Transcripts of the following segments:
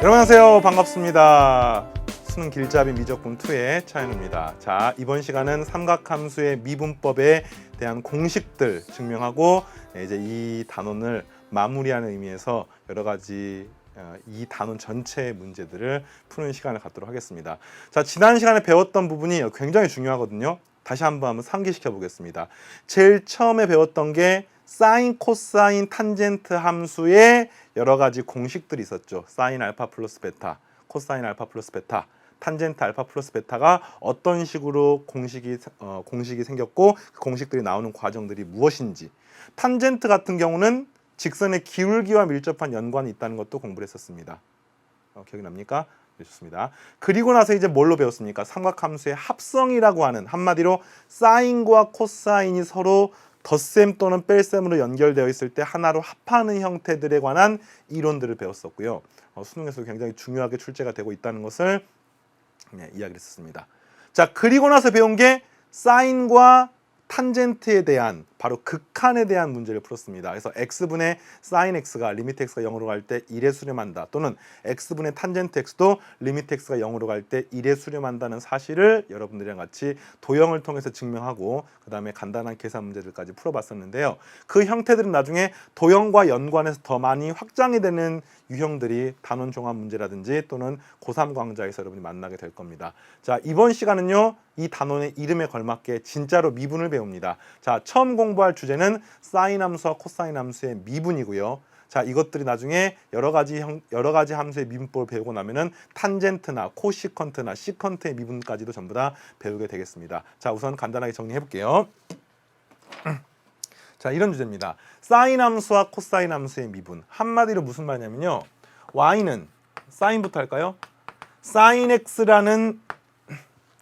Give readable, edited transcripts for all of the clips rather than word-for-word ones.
여러분 안녕하세요. 반갑습니다. 수능 길잡이 미적분 2의 차현우입니다. 자, 이번 시간은 삼각함수의 미분법에 대한 공식들 증명하고 이제 이 단원을 마무리하는 의미에서 여러 가지 이 단원 전체의 문제들을 푸는 시간을 갖도록 하겠습니다. 자, 지난 시간에 배웠던 부분이 굉장히 중요하거든요. 다시 한번 상기시켜 보겠습니다. 제일 처음에 배웠던 게 사인, 코사인, 탄젠트 함수의 여러 가지 공식들이 있었죠. 사인 알파 플러스 베타, 코사인 알파 플러스 베타, 탄젠트 알파 플러스 베타가 어떤 식으로 공식이 생겼고 그 공식들이 나오는 과정들이 무엇인지, 탄젠트 같은 경우는 직선의 기울기와 밀접한 연관이 있다는 것도 공부를 했었습니다. 기억이 납니까? 네, 좋습니다. 그리고 나서 이제 뭘로 배웠습니까? 삼각함수의 합성이라고 하는, 한마디로 사인과 코사인이 서로 덧셈 또는 뺄셈으로 연결되어 있을 때 하나로 합하는 형태들에 관한 이론들을 배웠었고요. 수능에서 굉장히 중요하게 출제가 되고 있다는 것을 이야기를 했습니다. 자, 그리고 나서 배운 게 사인과 탄젠트에 대한, 바로 극한에 대한 문제를 풀었습니다. 그래서 x분의 sin x가 리미트 x가 0으로 갈 때 1에 수렴한다, 또는 x분의 탄젠트 x도 리미트 x가 0으로 갈 때 1에 수렴한다는 사실을 여러분들이랑 같이 도형을 통해서 증명하고 그 다음에 간단한 계산 문제들까지 풀어봤었는데요. 그 형태들은 나중에 도형과 연관해서 더 많이 확장이 되는 유형들이 단원 종합 문제라든지 또는 고3 강좌에서 여러분이 만나게 될 겁니다. 자, 이번 시간은요, 이 단원의 이름에 걸맞게 진짜로 미분을 배웁니다. 자, 처음 공부할 주제는 사인 함수와 코사인 함수의 미분이고요. 자, 이것들이 나중에 여러 가지 함수의 미분법을 배우고 나면은 탄젠트나 코시컨트나 시컨트의 미분까지도 전부 다 배우게 되겠습니다. 자, 우선 간단하게 정리해 볼게요. 자, 이런 주제입니다. 사인 함수와 코사인 함수의 미분. 한마디로 무슨 말이냐면요, y는, 사인부터 할까요? sin x라는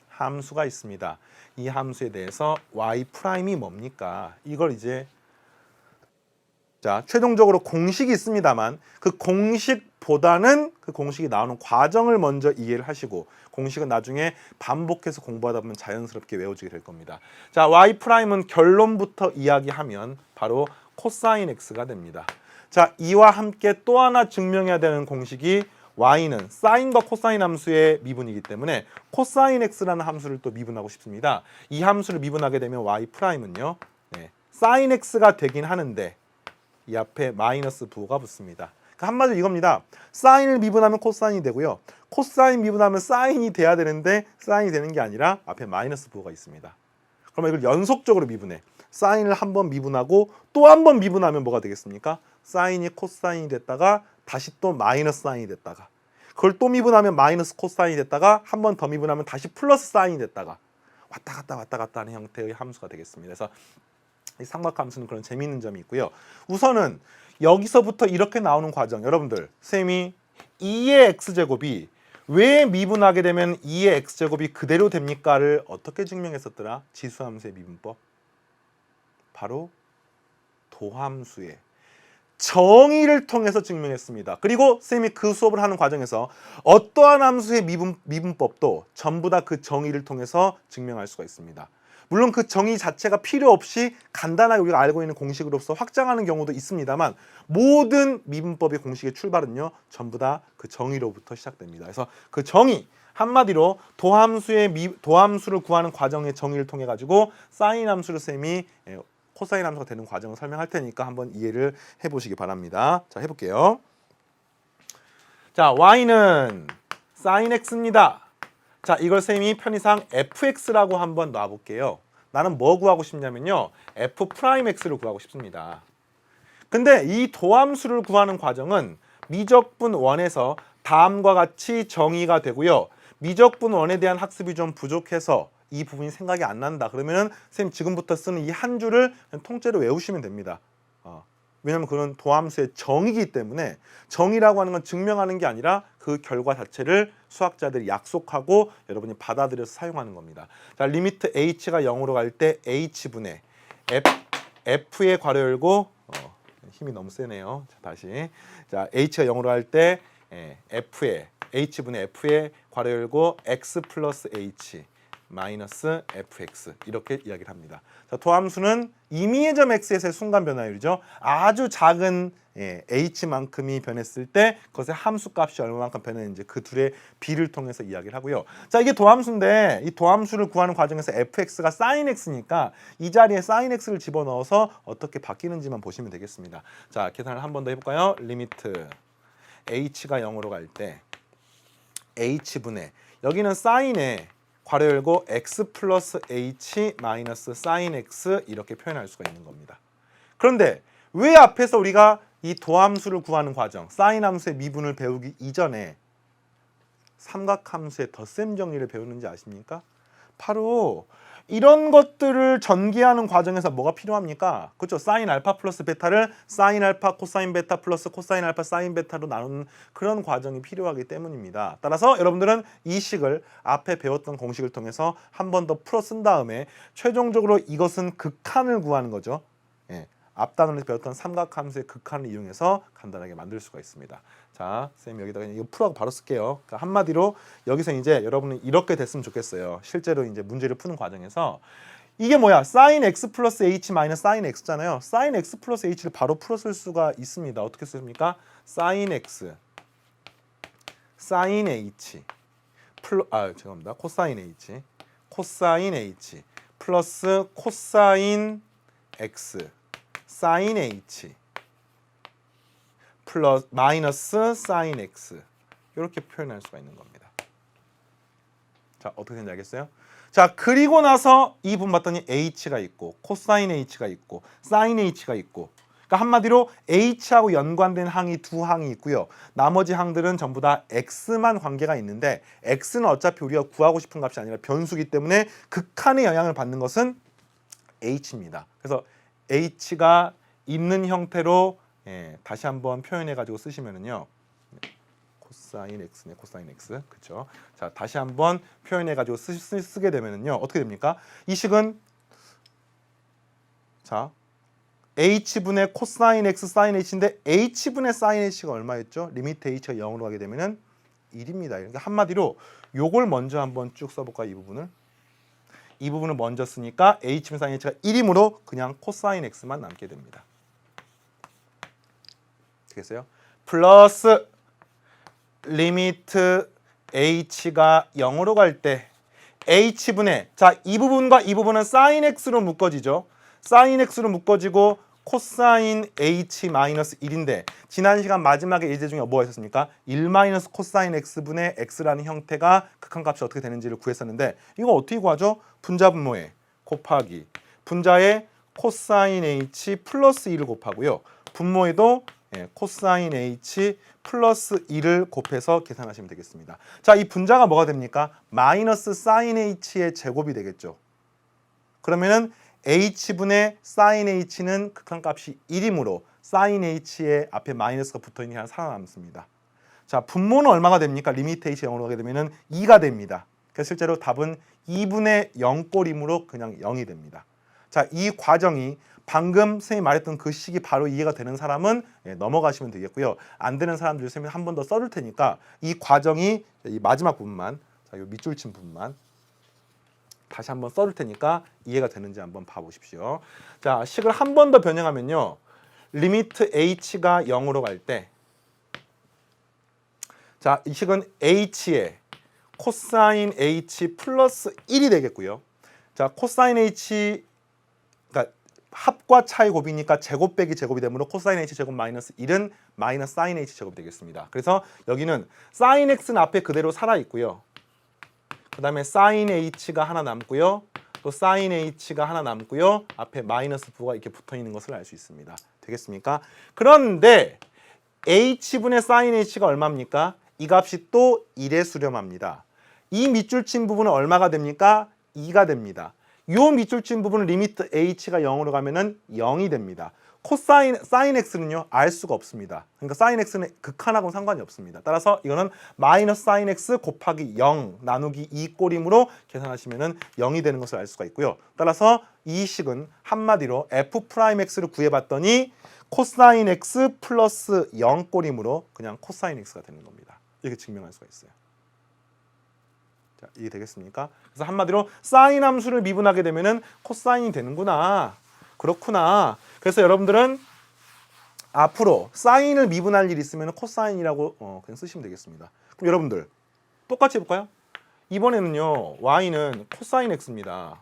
함수가 있습니다. 이 함수에 대해서 y 프라임이 뭡니까? 이걸 이제, 자, 최종적으로 공식이 있습니다만 그 공식보다는 그 공식이 나오는 과정을 먼저 이해를 하시고, 공식은 나중에 반복해서 공부하다 보면 자연스럽게 외워지게 될 겁니다. 자, y 프라임은 결론부터 이야기하면 바로 코사인 x가 됩니다. 자, 이와 함께 또 하나 증명해야 되는 공식이, y는 사인과 코사인 함수의 미분이기 때문에 코사인 x라는 함수를 또 미분하고 싶습니다. 이 함수를 미분하게 되면 y 프라임은요, 사인 x가 되긴 하는데 이 앞에 마이너스 부호가 붙습니다. 그러니까 한마디로 이겁니다. 사인을 미분하면 코사인이 되고요, 코사인 미분하면 사인이 돼야 되는데 사인이 되는 게 아니라 앞에 마이너스 부호가 있습니다. 그러면 이걸 연속적으로 미분해. 사인을 한 번 미분하고 또 한 번 미분하면 뭐가 되겠습니까? 사인이 코사인이 됐다가 다시 또 마이너스 사인이 됐다가, 그걸 또 미분하면 마이너스 코사인이 됐다가 한 번 더 미분하면 다시 플러스 사인이 됐다가, 왔다 갔다 하는 형태의 함수가 되겠습니다. 그래서 이 삼각함수는 그런 재미있는 점이 있고요. 우선은 여기서부터 이렇게 나오는 과정, 여러분들 쌤이 2의 x제곱이 왜 미분하게 되면 2의 x제곱이 그대로 됩니까를 어떻게 증명했었더라? 지수함수의 미분법. 바로 도함수의 정의를 통해서 증명했습니다. 그리고 쌤이 그 수업을 하는 과정에서 어떠한 함수의 미분법도 전부 다 그 정의를 통해서 증명할 수가 있습니다. 물론 그 정의 자체가 필요 없이 간단하게 우리가 알고 있는 공식으로서 확장하는 경우도 있습니다만, 모든 미분법의 공식의 출발은요, 전부 다 그 정의로부터 시작됩니다. 그래서 그 정의, 한마디로 도함수를 구하는 과정의 정의를 통해 가지고 사인 함수를 쌤이 코사인 함수가 되는 과정을 설명할 테니까 한번 이해를 해보시기 바랍니다. 자, 해볼게요. 자, y는 sin x입니다. 자, 이걸 쌤이 편의상 fx라고 한번 놔볼게요. 나는 뭐 구하고 싶냐면요, f 프라임 x를 구하고 싶습니다. 근데 이 도함수를 구하는 과정은 미적분 1에서 다음과 같이 정의가 되고요, 미적분 1에 대한 학습이 좀 부족해서 이 부분이 생각이 안 난다 그러면은 선생님 지금부터 쓰는 이 한 줄을 통째로 외우시면 됩니다. 왜냐하면 그건 도함수의 정의이기 때문에, 정의라고 하는 건 증명하는 게 아니라 그 결과 자체를 수학자들이 약속하고 여러분이 받아들여서 사용하는 겁니다. 자, 리미트 h가 0으로 갈 때 h분의 f의 괄호 열고, 힘이 너무 세네요. 자, 다시. 자, h가 0으로 갈 때 h분의 f의 괄호 열고 x 플러스 h 마이너스 fx 이렇게 이야기를 합니다. 자, 도함수는 임의의 점 x에서의 순간 변화율이죠. 아주 작은 h만큼이 변했을 때 그것의 함수값이 얼마만큼 변했는지 그 둘의 비를 통해서 이야기를 하고요. 자, 이게 도함수인데 이 도함수를 구하는 과정에서 fx가 sin x니까 이 자리에 sin x를 집어넣어서 어떻게 바뀌는지만 보시면 되겠습니다. 자, 계산을 한 번 더 해볼까요? 리미트 h가 0으로 갈 때 h분의 여기는 sin에 괄호 열고 x 플러스 h 마이너스 sin x 이렇게 표현할 수가 있는 겁니다. 그런데 왜 앞에서 우리가 이 도함수를 구하는 과정, sin 함수의 미분을 배우기 이전에 삼각함수의 덧셈 정리를 배우는지 아십니까? 바로 이런 것들을 전개하는 과정에서 뭐가 필요합니까? 그렇죠. 사인 알파 플러스 베타를 사인 알파 코사인 베타 플러스 코사인 알파 사인 베타로 나누는 그런 과정이 필요하기 때문입니다. 따라서 여러분들은 이 식을 앞에 배웠던 공식을 통해서 한 번 더 풀어 쓴 다음에 최종적으로 이것은 극한을 구하는 거죠. 앞단원에서 배웠던 삼각함수의 극한을 이용해서 간단하게 만들 수가 있습니다. 자, 쌤 여기다가 이거 풀어하고 바로 쓸게요. 그러니까 한마디로 여기서 이제 여러분은 이렇게 됐으면 좋겠어요. 실제로 이제 문제를 푸는 과정에서 이게 뭐야? sin x 플러스 h 마이너스 sin x잖아요. sin x 플러스 h를 바로 풀어 쓸 수가 있습니다. 어떻게 씁니까? sin x sin h 죄송합니다. 코사인 h 코사인 h 플러스 코사인 x sin h 플러스 마이너스 sin x 이렇게 표현할 수가 있는 겁니다. 자, 어떻게 되는지 알겠어요? 자, 그리고 나서 이 부분 봤더니 h가 있고 코사인 h가 있고 sin h가 있고 그러니까 한마디로 h하고 연관된 항이 두 항이 있고요. 나머지 항들은 전부 다 x만 관계가 있는데 x는 어차피 우리가 구하고 싶은 값이 아니라 변수기 때문에 극한의 영향을 받는 것은 h입니다. 그래서 h가 있는 형태로 다시 한번 표현해 가지고 쓰시면은요. 코사인 x네, 코사인 x. 그렇죠? 자, 다시 한번 표현해 가지고 쓰게 되면은요. 어떻게 됩니까? 이 식은 자, h분의 코사인 x 사인 h인데 h분의 사인 h가 얼마였죠? 리미트 h가 0으로 가게 되면은 1입니다. 그러니까 한마디로 요걸 먼저 한번 쭉 써 볼까요? 이 부분을 먼저 쓰니까 h분 사인 h가 1이므로 그냥 코사인 x만 남게 됩니다. 되겠어요? 플러스 리미트 h가 0으로 갈 때 h분의 자, 이 부분과 이 부분은 사인 x로 묶어지죠. 사인 x로 묶어지고 코사인 h 마이너스 1인데 지난 시간 마지막에 예제 중에 뭐가 있었습니까? 1 마이너스 코사인 x분의 x라는 형태가 극한값이 어떻게 되는지를 구했었는데 이거 어떻게 구하죠? 분자 분모에 곱하기 분자에 코사인 h 플러스 1을 곱하고요. 분모에도 코사인 h 플러스 1을 곱해서 계산하시면 되겠습니다. 자, 이 분자가 뭐가 됩니까? 마이너스 사인 h의 제곱이 되겠죠. 그러면은 h분의 사인 h는 극한값이 1이므로 사인 h의 앞에 마이너스가 붙어있는 게 하나 살아남습니다. 자, 분모는 얼마가 됩니까? 리미트 h 0으로 가게 되면 2가 됩니다. 그래서 실제로 답은 2분의 0꼴이므로 그냥 0이 됩니다. 자, 이 과정이 방금 선생님이 말했던 그 식이 바로 이해가 되는 사람은 넘어가시면 되겠고요. 안 되는 사람들 선생님이 한 번 더 써줄 테니까 이 과정이 이 마지막 부분만, 자, 이 밑줄 친 부분만 다시 한번 써줄 테니까 이해가 되는지 한번 봐보십시오. 자, 식을 한 번 더 변형하면요. 리미트 h가 0으로 갈 때 자, 이 식은 h에 코사인 h 플러스 1이 되겠고요. 자, 코사인 h 그러니까 합과 차의 곱이니까 제곱 빼기 제곱이 되므로 코사인 h 제곱 마이너스 1은 마이너스 사인 h 제곱이 되겠습니다. 그래서 여기는 사인 x는 앞에 그대로 살아 있고요. 그 다음에 사인 h가 하나 남고요. 또 사인 h가 하나 남고요. 앞에 마이너스 부가 이렇게 붙어 있는 것을 알 수 있습니다. 되겠습니까? 그런데 h분의 사인 h가 얼마입니까? 이 값이 또 1에 수렴합니다. 이 밑줄 친 부분은 얼마가 됩니까? 2가 됩니다. 이 밑줄 친 부분은 리미트 h가 0으로 가면은 0이 됩니다. 사인 x는요 알 수가 없습니다. 그러니까 사인 x는 극한하고는 상관이 없습니다. 따라서 이거는 마이너스 사인 x 곱하기 0 나누기 2 꼴이므로 계산하시면은 0이 되는 것을 알 수가 있고요. 따라서 이 식은 한마디로 f 프라임 x를 구해봤더니 코사인 x 플러스 0 꼴이므로 그냥 코사인 x가 되는 겁니다. 이렇게 증명할 수가 있어요. 자, 이해 되겠습니까? 그래서 한마디로 사인 함수를 미분하게 되면은 코사인이 되는구나. 그렇구나. 그래서 여러분들은 앞으로 사인을 미분할 일이 있으면 코사인이라고 그냥 쓰시면 되겠습니다. 그럼 여러분들 똑같이 해볼까요? 이번에는요 y는 코사인 x입니다.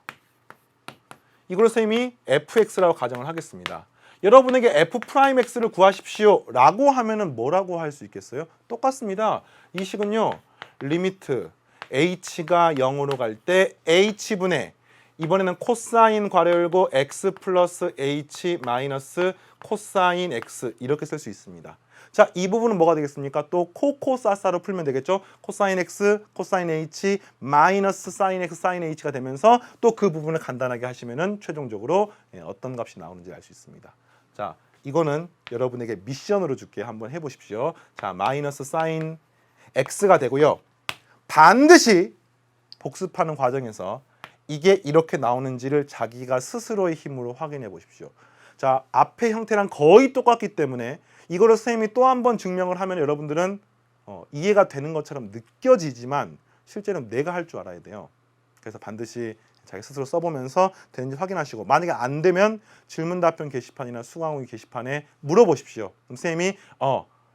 이걸 쌤이 fx라고 가정을 하겠습니다. 여러분에게 f'x를 구하십시오 라고 하면은 뭐라고 할 수 있겠어요? 똑같습니다. 이 식은요 리미트 h가 0으로 갈 때 h분의 이번에는 코사인 괄호 열고 x 플러스 h 마이너스 코사인 x 이렇게 쓸 수 있습니다. 자, 이 부분은 뭐가 되겠습니까? 또 코코사사로 풀면 되겠죠? 코사인 x, 코사인 h, 마이너스 사인 x, 사인 h가 되면서 또 그 부분을 간단하게 하시면은 최종적으로 어떤 값이 나오는지 알 수 있습니다. 자, 이거는 여러분에게 미션으로 줄게 한번 해보십시오. 자, 마이너스 사인 x가 되고요. 반드시 복습하는 과정에서 이게 이렇게 나오는지를 자기가 스스로의 힘으로 확인해 보십시오. 자, 앞의 형태랑 거의 똑같기 때문에 이거를 선생님이 또 한 번 증명을 하면 여러분들은 이해가 되는 것처럼 느껴지지만 실제는 내가 할 줄 알아야 돼요. 그래서 반드시 자기 스스로 써보면서 되는지 확인하시고 만약에 안 되면 질문 답변 게시판이나 수강 후기 게시판에 물어보십시오. 그럼 선생님이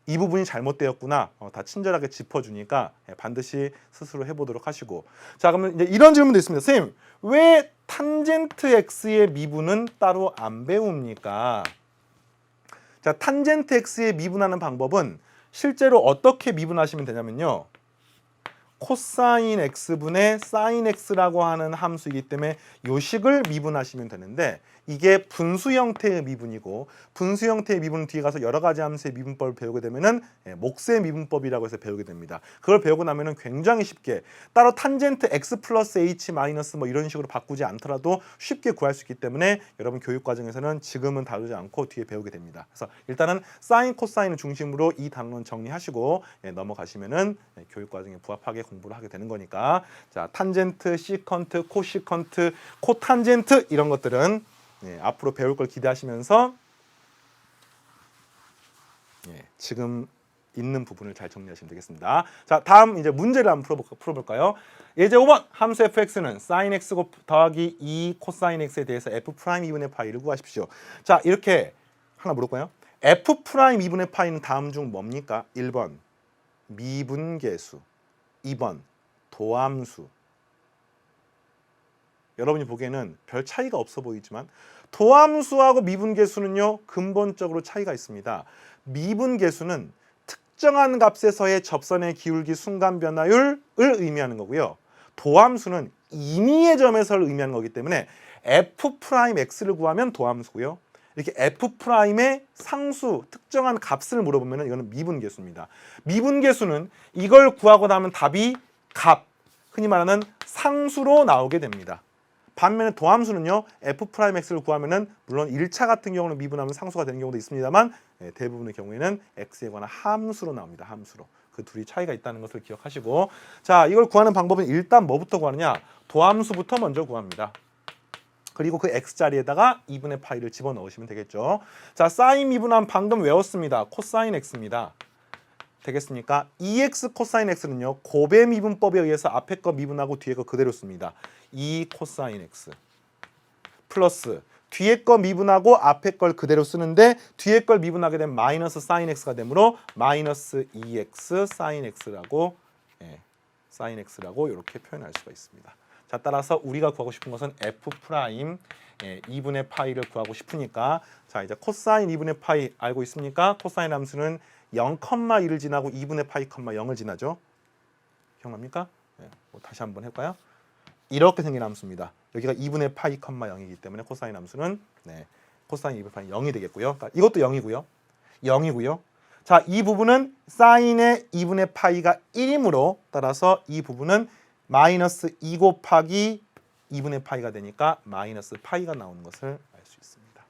이 부분이 잘못되었구나 다 친절하게 짚어주니까 반드시 스스로 해보도록 하시고 자 그러면 이제 이런 질문도 있습니다. 선생님 왜 탄젠트 x의 미분은 따로 안 배웁니까? 자 탄젠트 x의 미분하는 방법은 실제로 어떻게 미분하시면 되냐면요. 코사인 x분의 사인 x라고 하는 함수이기 때문에 요 식을 미분하시면 되는데 이게 분수 형태의 미분이고 분수 형태의 미분은 뒤에 가서 여러 가지 함수의 미분법을 배우게 되면은 목세 미분법이라고 해서 배우게 됩니다. 그걸 배우고 나면은 굉장히 쉽게 따로 탄젠트 x 플러스 h 마이너스 뭐 이런 식으로 바꾸지 않더라도 쉽게 구할 수 있기 때문에 여러분 교육 과정에서는 지금은 다루지 않고 뒤에 배우게 됩니다. 그래서 일단은 사인 코사인을 중심으로 이 단원 정리하시고 넘어가시면은 교육 과정에 부합하게 공부를 하게 되는 거니까 자 탄젠트, 시컨트, 코시컨트, 코탄젠트 이런 것들은 앞으로 배울 걸 기대하시면서 지금 있는 부분을 잘 정리하시면 되겠습니다. 자, 다음 이제 문제를 한번 풀어볼까요? 예제 5번 함수 fx는 sin x 더하기 2 코사인 x에 대해서 f 프라임 2분의 파이를 구하십시오. 자, 이렇게 하나 물어볼까요? f 프라임 2분의 파이는 다음 중 뭡니까? 1번 미분계수, 2번 도함수. 여러분이 보기에는 별 차이가 없어 보이지만 도함수하고 미분계수는요 근본적으로 차이가 있습니다. 미분계수는 특정한 값에서의 접선의 기울기 순간 변화율을 의미하는 거고요. 도함수는 임의의 점에서를 의미하는 거기 때문에 f'x를 구하면 도함수고요. 이렇게 f'의 상수 특정한 값을 물어보면 이거는 미분계수입니다. 미분계수는 이걸 구하고 나면 답이 값, 흔히 말하는 상수로 나오게 됩니다. 반면에 도함수는요 f'x를 구하면은 물론 1차 같은 경우는 미분하면 상수가 되는 경우도 있습니다만 대부분의 경우에는 x에 관한 함수로 나옵니다. 함수로. 그 둘이 차이가 있다는 것을 기억하시고 자 이걸 구하는 방법은 일단 뭐부터 구하느냐 도함수부터 먼저 구합니다. 그리고 그 x자리에다가 2분의 파이를 집어넣으시면 되겠죠. 자 사인 미분함 방금 외웠습니다. 코사인 x입니다. 되겠습니까? 2x 코사인 x는요 곱의 미분법에 의해서 앞에 거 미분하고 뒤에 거 그대로 씁니다. 2 코사인 x 플러스 뒤에 거 미분하고 앞에 걸 그대로 쓰는데 뒤에 걸 미분하게 되면 마이너스 사인 x가 되므로 마이너스 2x 사인 x라고 사인 x라고 이렇게 표현할 수가 있습니다. 자 따라서 우리가 구하고 싶은 것은 f 프라임 2분의 파이를 구하고 싶으니까 자 이제 코사인 2분의 파이 알고 있습니까? 코사인 함수는 0,1을 지나고 2분의 파이, 0을 지나죠. 기억납니까? 다시 한번 해볼까요? 이렇게 생긴 함수입니다. 여기가 2분의 파이, 0이기 때문에 코사인 함수는 코사인 2분의 파이 0이 되겠고요. 그러니까 이것도 0이고요. 0이고요. 자, 이 부분은 사인의 2분의 파이가 1이므로 따라서 이 부분은 마이너스 2 곱하기 2분의 파이가 되니까 마이너스 파이가 나오는 것을 알 수 있습니다.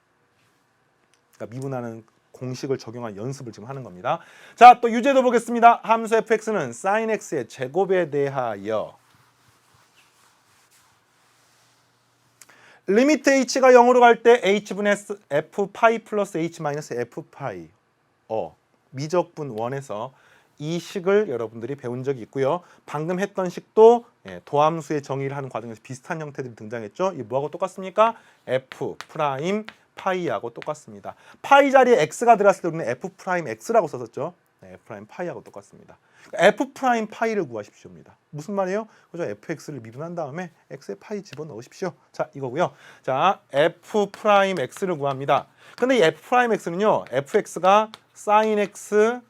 그러니까 미분하는 공식을 적용한 연습을 지금 하는 겁니다. 자, 또 유제도 보겠습니다. 함수 fx는 sin x의 제곱에 대하여 리미트 h가 0으로 갈 때 h분의 f 파이 플러스 h 마이너스 f 파이 미적분 1에서 이 식을 여러분들이 배운 적이 있고요. 방금 했던 식도 도함수의 정의를 하는 과정에서 비슷한 형태들이 등장했죠. 이 뭐하고 똑같습니까? f 프라임 파이하고 똑같습니다. 파이 자리에 x가 들어갔을 때 우리는 f 프라임 x라고 썼었죠. f 프라임 파이하고 똑같습니다. f 프라임 파이를 구하십시오입니다. 무슨 말이에요? 그죠? fx를 미분한 다음에 x에 파이 집어넣으십시오. 자, 이거고요. 자, f 프라임 x를 구합니다. 근데 이 f 프라임 x는요, fx가 sin x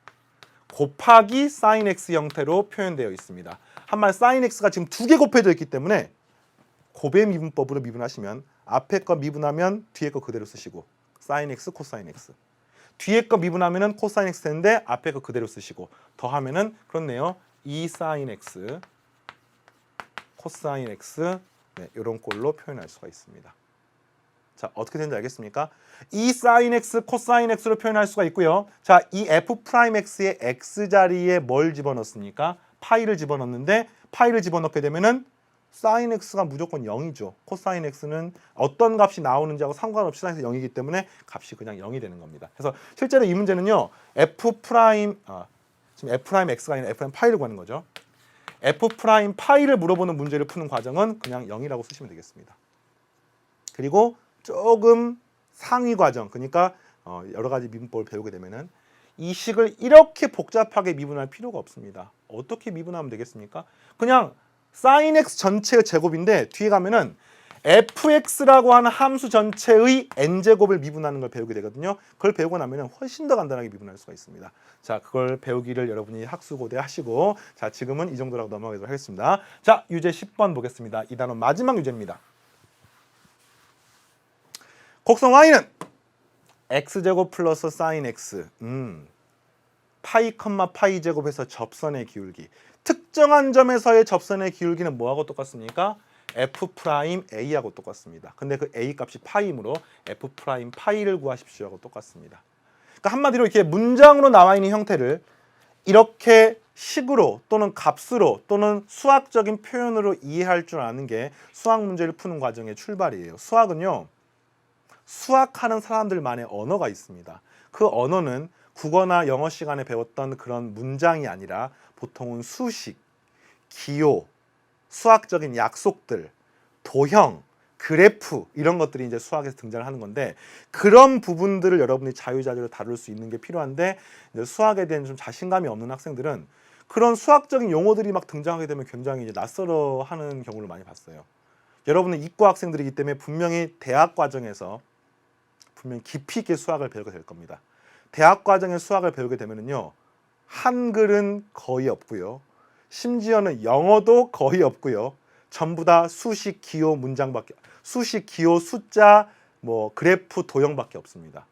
곱하기 sin x 형태로 표현되어 있습니다. 한말 sin x가 지금 두 개 곱해져 있기 때문에 곱의 미분법으로 미분하시면 앞에 거 미분하면 뒤에 거 그대로 쓰시고 sin x, cosine x. 뒤에 거 미분하면은 cosine x 되는데 앞에 거 그대로 쓰시고 더하면은 그렇네요. 2 sin x, cosine x 이런 꼴로 표현할 수가 있습니다. 자, 어떻게 되는지 알겠습니까? 이 sin x, cosine x로 표현할 수가 있고요. 자, 이 f 프라임 x의 x 자리에 뭘 집어넣습니까? 파이를 집어넣는데 파이를 집어넣게 되면은 sin x가 무조건 0이죠. cosine x는 어떤 값이 나오는지하고 상관없이 sin x 0이기 때문에 값이 그냥 0이 되는 겁니다. 그래서 실제로 이 문제는요. f 프라임 지금 f 프라임 x가 아니라 f 프라임 파이를 구하는 거죠. f 프라임 파이를 물어보는 문제를 푸는 과정은 그냥 0이라고 쓰시면 되겠습니다. 그리고 조금 상위 과정, 그러니까 여러 가지 미분법을 배우게 되면은 이 식을 이렇게 복잡하게 미분할 필요가 없습니다. 어떻게 미분하면 되겠습니까? 그냥 sin x 전체의 제곱인데 뒤에 가면은 fx라고 하는 함수 전체의 n제곱을 미분하는 걸 배우게 되거든요. 그걸 배우고 나면은 훨씬 더 간단하게 미분할 수가 있습니다. 자, 그걸 배우기를 여러분이 학수고대 하시고, 자, 지금은 이 정도라고 넘어가도록 하겠습니다. 자, 유제 10번 보겠습니다. 이 단원 마지막 유제입니다. 곡선 y는 x제곱 플러스 sin x 파이 컴마 파이 제곱에서 접선의 기울기. 특정한 점에서의 접선의 기울기는 뭐하고 똑같습니까? f 프라임 a하고 똑같습니다. 근데 그 a 값이 파이므로 f 프라임 파이를 구하십시오하고 똑같습니다. 그러니까 한마디로 이렇게 문장으로 나와 있는 형태를 이렇게 식으로 또는 값으로 또는 수학적인 표현으로 이해할 줄 아는 게 수학 문제를 푸는 과정의 출발이에요. 수학은요, 수학하는 사람들만의 언어가 있습니다. 그 언어는 국어나 영어 시간에 배웠던 그런 문장이 아니라 보통은 수식, 기호, 수학적인 약속들, 도형, 그래프 이런 것들이 이제 수학에서 등장을 하는 건데 그런 부분들을 여러분이 자유자재로 다룰 수 있는 게 필요한데 이제 수학에 대한 좀 자신감이 없는 학생들은 그런 수학적인 용어들이 막 등장하게 되면 굉장히 이제 낯설어하는 경우를 많이 봤어요. 여러분은 이과 학생들이기 때문에 분명히 대학 과정에서 분명히 깊이 있게 수학을 배우게 될 겁니다. 대학 과정의 수학을 배우게 되면은요, 한글은 거의 없고요, 심지어는 영어도 거의 없고요, 전부 다 수식, 기호, 문장밖에, 수식, 기호, 숫자, 뭐 그래프, 도형밖에 없습니다.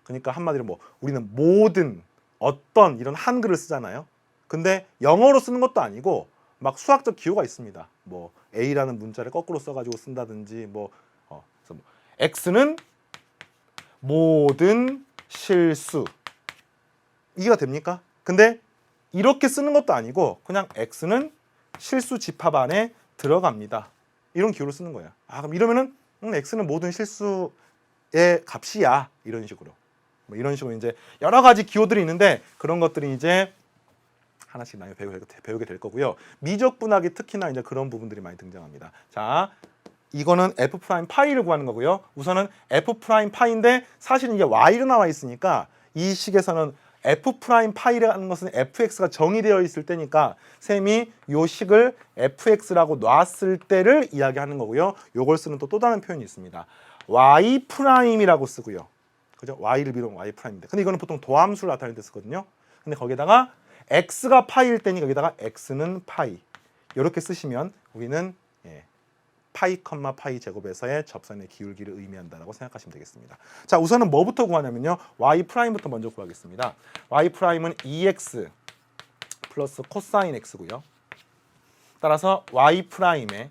그러니까 한마디로 뭐 우리는 모든 어떤 이런 한글을 쓰잖아요. 근데 영어로 쓰는 것도 아니고 막 수학적 기호가 있습니다. 뭐 A라는 문자를 거꾸로 써가지고 쓴다든지 그래서 X는 모든 실수, 이해가 됩니까? 근데 이렇게 쓰는 것도 아니고 그냥 X는 실수 집합 안에 들어갑니다. 이런 기호를 쓰는 거예요. 그럼 이러면은 X는 모든 실수의 값이야. 이런 식으로. 뭐 이런 식으로 이제 여러 가지 기호들이 있는데 그런 것들이 이제 하나씩 나눠 배우게 될 거고요. 미적 분학이 특히나 이제 그런 부분들이 많이 등장합니다. 자, 이거는 f 프라임 파이를 구하는 거고요. 우선은 f 프라임 파이인데 사실은 이게 y로 나와 있으니까 이 식에서는 f 프라임 파이라는 것은 fx가 정의되어 있을 때니까 쌤이 이 식을 fx라고 놨을 때를 이야기하는 거고요. 요걸 쓰는 또 다른 표현이 있습니다. y 프라임이라고 쓰고요. 그죠? y를 비롯한 y 프라임인데. 근데 이거는 보통 도함수를 나타낼 때 쓰거든요. 근데 거기다가 x가 파이일 때니 여기다가 x는 파이. 이렇게 쓰시면 우리는 파이 컴마 파이 제곱에서의 접선의 기울기를 의미한다라고 생각하시면 되겠습니다. 자, 우선은 뭐부터 구하냐면요, y 프라임부터 먼저 구하겠습니다. y 프라임은 2x 플러스 코사인 x고요. 따라서 y 프라임에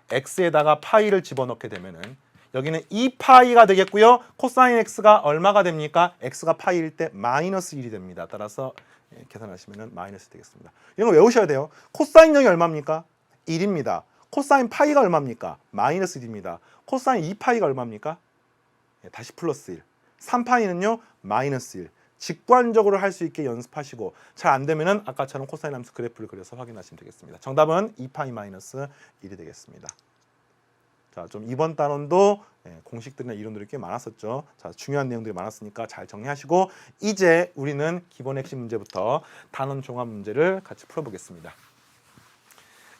x에다가 파이를 집어넣게 되면은 여기는 2파이가 되겠고요. 코사인 x가 얼마가 됩니까? x가 파이일 때 마이너스 1이 됩니다. 따라서 계산하시면 마이너스 되겠습니다. 이런 거 외우셔야 돼요. 코사인 0이 얼마입니까? 1입니다. 코사인 파이가 얼마입니까? 마이너스 1입니다. 코사인 2파이가 얼마입니까? 다시 플러스 1. 3파이는요? 마이너스 1. 직관적으로 할 수 있게 연습하시고 잘 안 되면은 아까처럼 코사인 함수 그래프를 그려서 확인하시면 되겠습니다. 정답은 2파이-1이 되겠습니다. 자, 좀 이번 단원도 공식들이나 이론들이 꽤 많았었죠. 자, 중요한 내용들이 많았으니까 잘 정리하시고 이제 우리는 기본 핵심 문제부터 단원 종합 문제를 같이 풀어보겠습니다.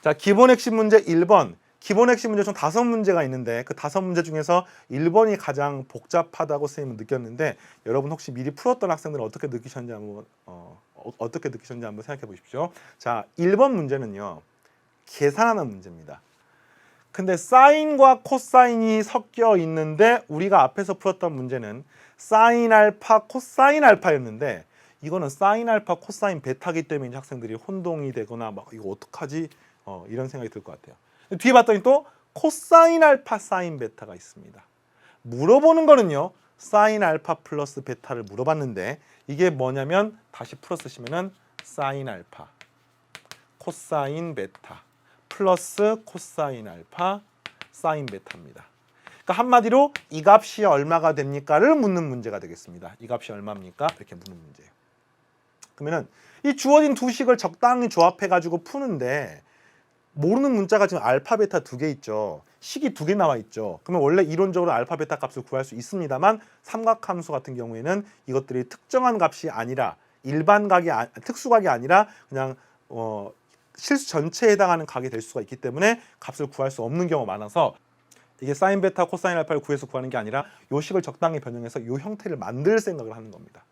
자, 기본 핵심 문제 1번. 기본 핵심 문제 총 5문제가 있는데 그 5문제 중에서 1번이 가장 복잡하다고 선생님은 느꼈는데 여러분 혹시 미리 풀었던 학생들은 어떻게 느끼셨는지 한번 생각해 보십시오. 자, 1번 문제는요. 계산하는 문제입니다. 근데 사인과 코사인이 섞여 있는데 우리가 앞에서 풀었던 문제는 사인 알파, 코사인 알파였는데 이거는 사인 알파, 코사인 베타기 때문에 이제 학생들이 혼동이 되거나 막 이거 어떡하지? 이런 생각이 들 것 같아요. 뒤에 봤더니 또 코사인 알파, 사인 베타가 있습니다. 물어보는 거는요. 사인 알파 플러스 베타를 물어봤는데 이게 뭐냐면 다시 풀어 쓰시면은 사인 알파, 코사인 베타 플러스 코사인 알파, 사인 베타입니다. 그러니까 한마디로 이 값이 얼마가 됩니까를 묻는 문제가 되겠습니다. 이 값이 얼마입니까? 이렇게 묻는 문제예요. 그러면은 이 주어진 두 식을 적당히 조합해 가지고 푸는데 모르는 문자가 지금 알파, 베타 2개 있죠. 식이 2개 나와 있죠. 그러면 원래 이론적으로 알파, 베타 값을 구할 수 있습니다만 삼각함수 같은 경우에는 이것들이 특정한 값이 아니라 특수각이 아니라 그냥 실수 전체에 해당하는 각이 될 수가 있기 때문에 값을 구할 수 없는 경우가 많아서 이게 사인 베타, 코사인 알파를 구해서 구하는 게 아니라 요 식을 적당히 변형해서 요 형태를 만들 생각을 하는 겁니다.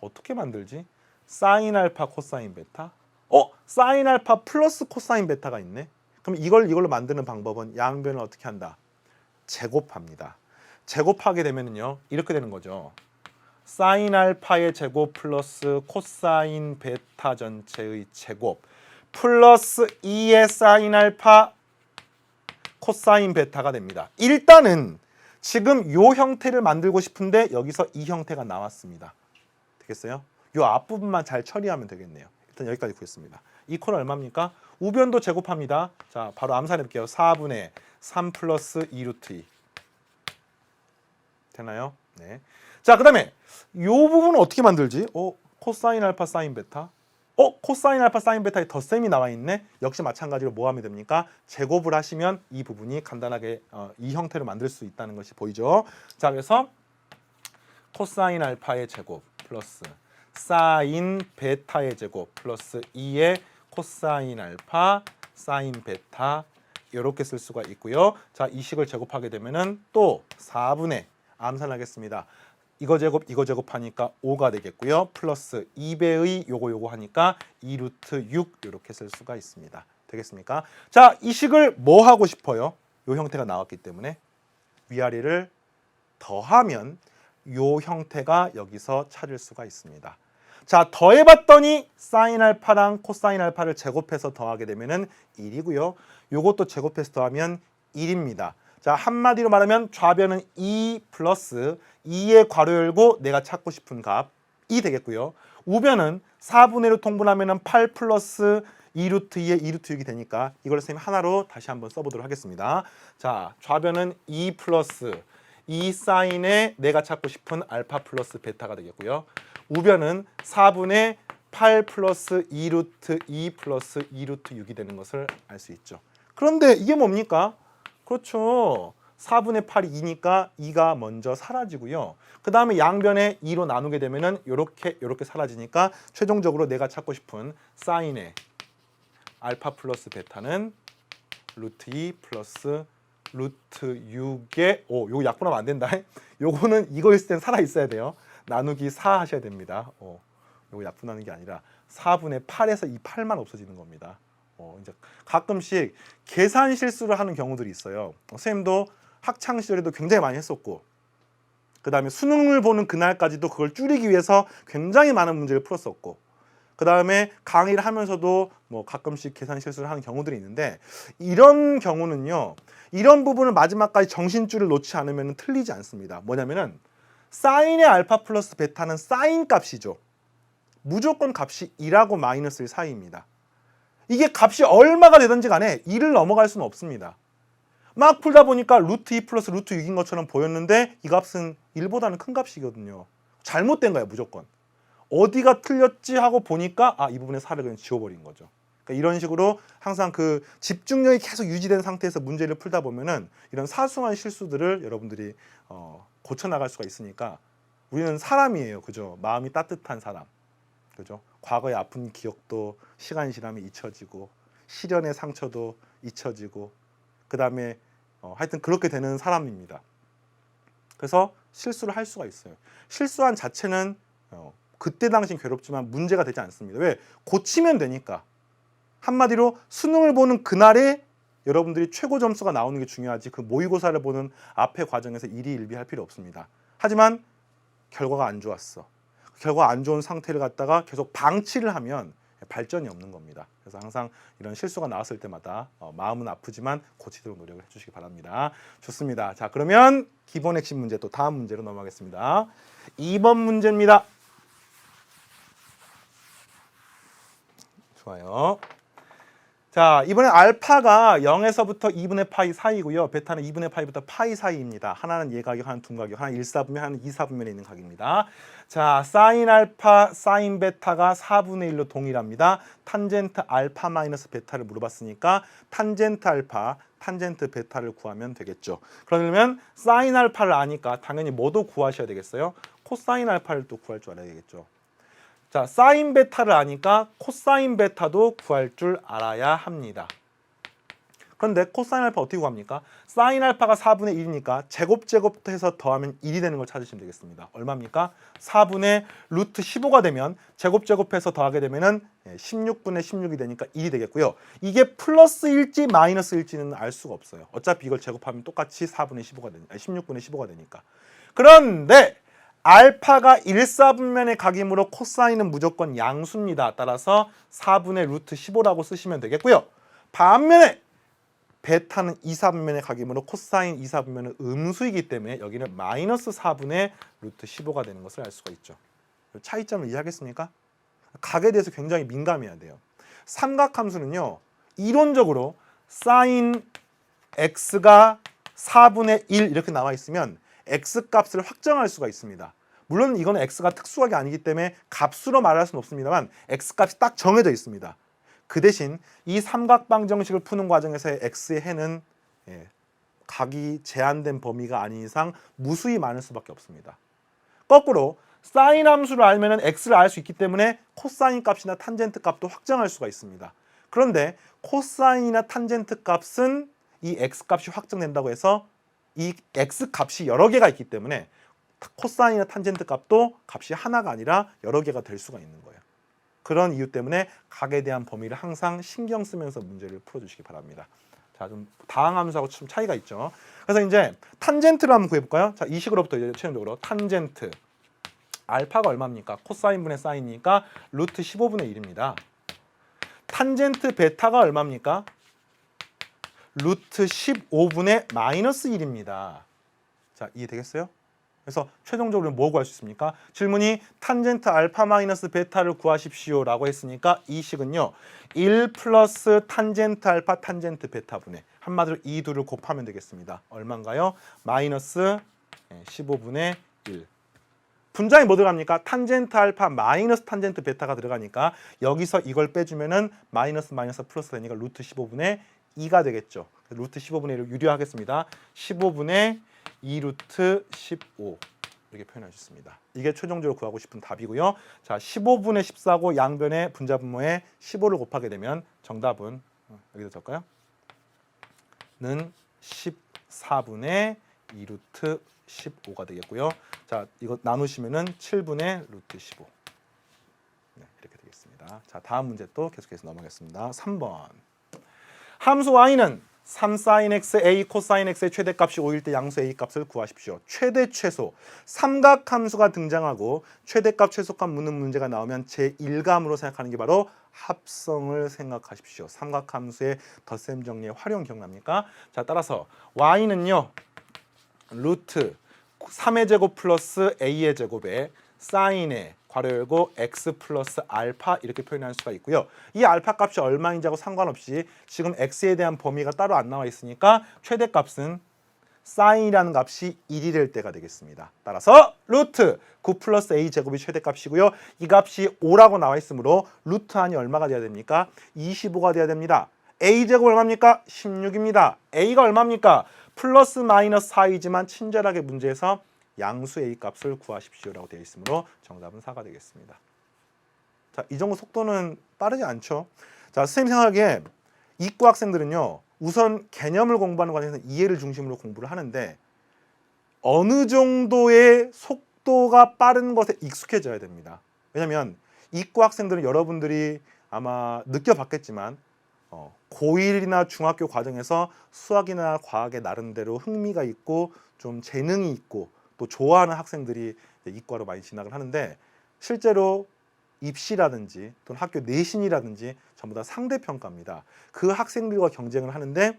어떻게 만들지? 사인 알파, 코사인 베타? 사인 알파 플러스 코사인 베타가 있네. 그럼 이걸로 만드는 방법은 양변을 어떻게 한다? 제곱합니다. 제곱하게 되면은요. 이렇게 되는 거죠. 사인 알파의 제곱 플러스 코사인 베타 전체의 제곱 플러스 2의 사인 알파 코사인 베타가 됩니다. 일단은 지금 요 형태를 만들고 싶은데 여기서 이 형태가 나왔습니다. 되겠어요? 요 앞부분만 잘 처리하면 되겠네요. 일단 여기까지 구했습니다. 이 코는 얼마입니까? 우변도 제곱합니다. 자, 바로 암산해 볼게요. 4분의 3 플러스 2 루트 2. 되나요? 네. 자, 그 다음에 요 부분은 어떻게 만들지? 코사인 알파, 사인 베타. 코사인 알파, 사인 베타에 덧셈이 나와 있네. 역시 마찬가지로 뭐 하면 됩니까? 제곱을 하시면 이 부분이 간단하게 이 형태로 만들 수 있다는 것이 보이죠. 자, 그래서 코사인 알파의 제곱 플러스 사인 베타의 제곱 플러스 2의 코사인 알파, 사인 베타 이렇게 쓸 수가 있고요. 자, 이 식을 제곱하게 되면은 또 4분의 암산하겠습니다. 이거 제곱 하니까 5가 되겠고요. 플러스 2배의 요거 하니까 2 루트 6 이렇게 쓸 수가 있습니다. 되겠습니까? 자, 이 식을 뭐 하고 싶어요? 요 형태가 나왔기 때문에 위아래를 더하면 요 형태가 여기서 찾을 수가 있습니다. 자, 더해봤더니 사인 알파랑 코사인 알파를 제곱해서 더하게 되면은 1이고요. 요것도 제곱해서 더하면 1입니다. 자, 한마디로 말하면 좌변은 2 플러스 2의 괄호 열고 내가 찾고 싶은 값이 되겠고요. 우변은 4분의 1로 통분하면 8 플러스 2 루트 2의 2 루트 6이 되니까 이걸 선생님 하나로 다시 한번 써보도록 하겠습니다. 자, 좌변은 2 플러스 2 사인의 내가 찾고 싶은 알파 플러스 베타가 되겠고요. 우변은 4분의 8 플러스 2 루트 2 플러스 2 루트 6이 되는 것을 알 수 있죠. 그런데 이게 뭡니까? 그렇죠. 4분의 8이 2니까 2가 먼저 사라지고요. 그 다음에 양변에 2로 나누게 되면은 요렇게 사라지니까 최종적으로 내가 찾고 싶은 사인의 알파 플러스 베타는 루트 2 플러스 루트 6의 요거 약분하면 안 된다. 요거는 이거 있을 땐 살아 있어야 돼요. 나누기 4 하셔야 됩니다. 요거 약분하는 게 아니라 4분의 8에서 이 8만 없어지는 겁니다. 이제 가끔씩 계산 실수를 하는 경우들이 있어요. 선생님도 학창 시절에도 굉장히 많이 했었고 그 다음에 수능을 보는 그날까지도 그걸 줄이기 위해서 굉장히 많은 문제를 풀었었고 그 다음에 강의를 하면서도 뭐 가끔씩 계산 실수를 하는 경우들이 있는데 이런 경우는요. 이런 부분을 마지막까지 정신줄을 놓지 않으면 틀리지 않습니다. 뭐냐면은 사인의 알파 플러스 베타는 사인 값이죠. 무조건 값이 2하고 마이너스 1 사이입니다. 이게 값이 얼마가 되든지 간에 2를 넘어갈 수는 없습니다. 막 풀다 보니까 루트 2 플러스 루트 6인 것처럼 보였는데 이 값은 1보다는 큰 값이거든요. 잘못된 거예요, 무조건. 어디가 틀렸지 하고 보니까 이 부분의 4를 그냥 지워버린 거죠. 그러니까 이런 식으로 항상 그 집중력이 계속 유지된 상태에서 문제를 풀다 보면은 이런 사소한 실수들을 여러분들이 고쳐 나갈 수가 있으니까 우리는 사람이에요, 그죠? 마음이 따뜻한 사람, 그죠? 과거의 아픈 기억도 시간이 지나면 잊혀지고 시련의 상처도 잊혀지고 그 다음에 하여튼 그렇게 되는 사람입니다. 그래서 실수를 할 수가 있어요. 실수한 자체는 그때 당시는 괴롭지만 문제가 되지 않습니다. 왜? 고치면 되니까. 한마디로 수능을 보는 그날에 여러분들이 최고 점수가 나오는 게 중요하지 그 모의고사를 보는 앞의 과정에서 일희일비할 필요 없습니다. 하지만 결과가 안 좋았어. 결과가 안 좋은 상태를 갖다가 계속 방치를 하면 발전이 없는 겁니다. 그래서 항상 이런 실수가 나왔을 때마다 마음은 아프지만 고치도록 노력을 해주시기 바랍니다. 좋습니다. 자, 그러면 기본 핵심 문제 또 다음 문제로 넘어가겠습니다. 2번 문제입니다. 좋아요. 자, 이번에 알파가 0에서부터 2분의 파이 사이고요. 베타는 2분의 파이부터 파이 사이입니다. 하나는 예각이, 하나는 둔각이, 하나는 1사분면, 하나는 2사분면에 있는 각입니다. 자, 사인 알파, 사인 베타가 4분의 1로 동일합니다. 탄젠트 알파 마이너스 베타를 물어봤으니까 탄젠트 알파, 탄젠트 베타를 구하면 되겠죠. 그러면 사인 알파를 아니까 당연히 뭐도 구하셔야 되겠어요? 코사인 알파를 또 구할 줄 알아야 되겠죠. 자, 사인 베타를 아니까 코사인 베타도 구할 줄 알아야 합니다. 그런데 코사인 알파 어떻게 구합니까? 사인 알파가 4분의 1이니까 제곱해서 더하면 1이 되는 걸 찾으시면 되겠습니다. 얼마입니까? 4분의 루트 15가 되면 제곱해서 더하게 되면은 16분의 16이 되니까 1이 되겠고요. 이게 플러스일지 마이너스일지는 알 수가 없어요. 어차피 이걸 제곱하면 똑같이 4분의 15가 되니까 16분의 15가 되니까. 그런데 알파가 1사분면의 각이므로 코사인은 무조건 양수입니다. 따라서 4분의 루트 15라고 쓰시면 되겠고요. 반면에 베타는 2사분면의 각이므로 코사인 2사분면은 음수이기 때문에 여기는 마이너스 4분의 루트 15가 되는 것을 알 수가 있죠. 차이점을 이해하겠습니까? 각에 대해서 굉장히 민감해야 돼요. 삼각함수는요. 이론적으로 사인 x가 4분의 1 이렇게 나와 있으면 x값을 확정할 수가 있습니다. 물론 이거는 x가 특수하게 아니기 때문에 값으로 말할 수는 없습니다만 x값이 딱 정해져 있습니다. 그 대신 이 삼각방정식을 푸는 과정에서의 x의 해는 각이 제한된 범위가 아닌 이상 무수히 많을 수밖에 없습니다. 거꾸로 사인 함수를 알면 x를 알 수 있기 때문에 코사인 값이나 탄젠트 값도 확정할 수가 있습니다. 그런데 코사인이나 탄젠트 값은 이 x 값이 확정된다고 해서 이 x 값이 여러 개가 있기 때문에 코사인이나 탄젠트 값도 값이 하나가 아니라 여러 개가 될 수가 있는 거예요. 그런 이유 때문에 각에 대한 범위를 항상 신경 쓰면서 문제를 풀어주시기 바랍니다. 자, 좀 다항함수하고 좀 차이가 있죠. 그래서 이제 탄젠트를 한번 구해볼까요? 자, 이 식으로부터 이제 최종적으로 탄젠트 알파가 얼마입니까? 코사인분의 사인이니까 루트 15분의 1입니다. 탄젠트 베타가 얼마입니까? 루트 15분의 마이너스 1입니다. 자, 이해되겠어요? 그래서 최종적으로 뭐 구할 수 있습니까? 질문이 탄젠트 알파 마이너스 베타를 구하십시오 라고 했으니까 이 식은요 1 플러스 탄젠트 알파 탄젠트 베타분의 한마디로 이 둘을 곱하면 되겠습니다. 얼마인가요? 마이너스 15분의 1. 분자에 뭐 들어갑니까? 탄젠트 알파 마이너스 탄젠트 베타가 들어가니까 여기서 이걸 빼주면은 마이너스 플러스 되니까 루트 15분의 2가 되겠죠. 루트 15분의 1을 유리하겠습니다. 15분의 2 루트 15 이렇게 표현할 수 있습니다. 이게 최종적으로 구하고 싶은 답이고요. 자, 15분의 14고 양변의 분자 분모에 15를 곱하게 되면 정답은 여기다 적을까요? 는 14분의 2 루트 15가 되겠고요. 자, 이거 나누시면은 7분의 루트 15. 네, 이렇게 되겠습니다. 자, 다음 문제 또 계속해서 넘어가겠습니다. 3번. 함수 y는 3sin x a 코사인 x의 최대값이 5일 때 양수 a 값을 구하십시오. 최대 최소 삼각함수가 등장하고 최대값 최소값 묻는 문제가 나오면 제1감으로 생각하는 게 바로 합성을 생각하십시오. 삼각함수의 덧셈 정리의 활용 기억납니까? 자, 따라서 y는요 루트 3의 제곱 플러스 a의 제곱에 사인의 괄호 열고 x 플러스 알파 이렇게 표현할 수가 있고요. 이 알파 값이 얼마인지하고 상관없이 지금 x에 대한 범위가 따로 안 나와 있으니까 최대값은 사인이라는 값이 1이 될 때가 되겠습니다. 따라서 루트 9 플러스 a 제곱이 최대값이고요. 이 값이 5라고 나와 있으므로 루트 안이 얼마가 돼야 됩니까? 25가 돼야 됩니다. a 제곱 얼마입니까? 16입니다. a가 얼마입니까? 플러스 마이너스 4이지만 친절하게 문제에서 양수 a 값을 구하십시오라고 되어 있으므로 정답은 4가 되겠습니다. 자, 이 정도 속도는 빠르지 않죠? 자, 선생님 생각에 이과 학생들은요, 우선 개념을 공부하는 과정에서 이해를 중심으로 공부를 하는데 어느 정도의 속도가 빠른 것에 익숙해져야 됩니다. 왜냐하면 이과 학생들은 여러분들이 아마 느껴봤겠지만 고1이나 중학교 과정에서 수학이나 과학에 나름대로 흥미가 있고 좀 재능이 있고 또 좋아하는 학생들이 이과로 많이 진학을 하는데 실제로 입시라든지 또는 학교 내신이라든지 전부 다 상대평가입니다. 그 학생들과 경쟁을 하는데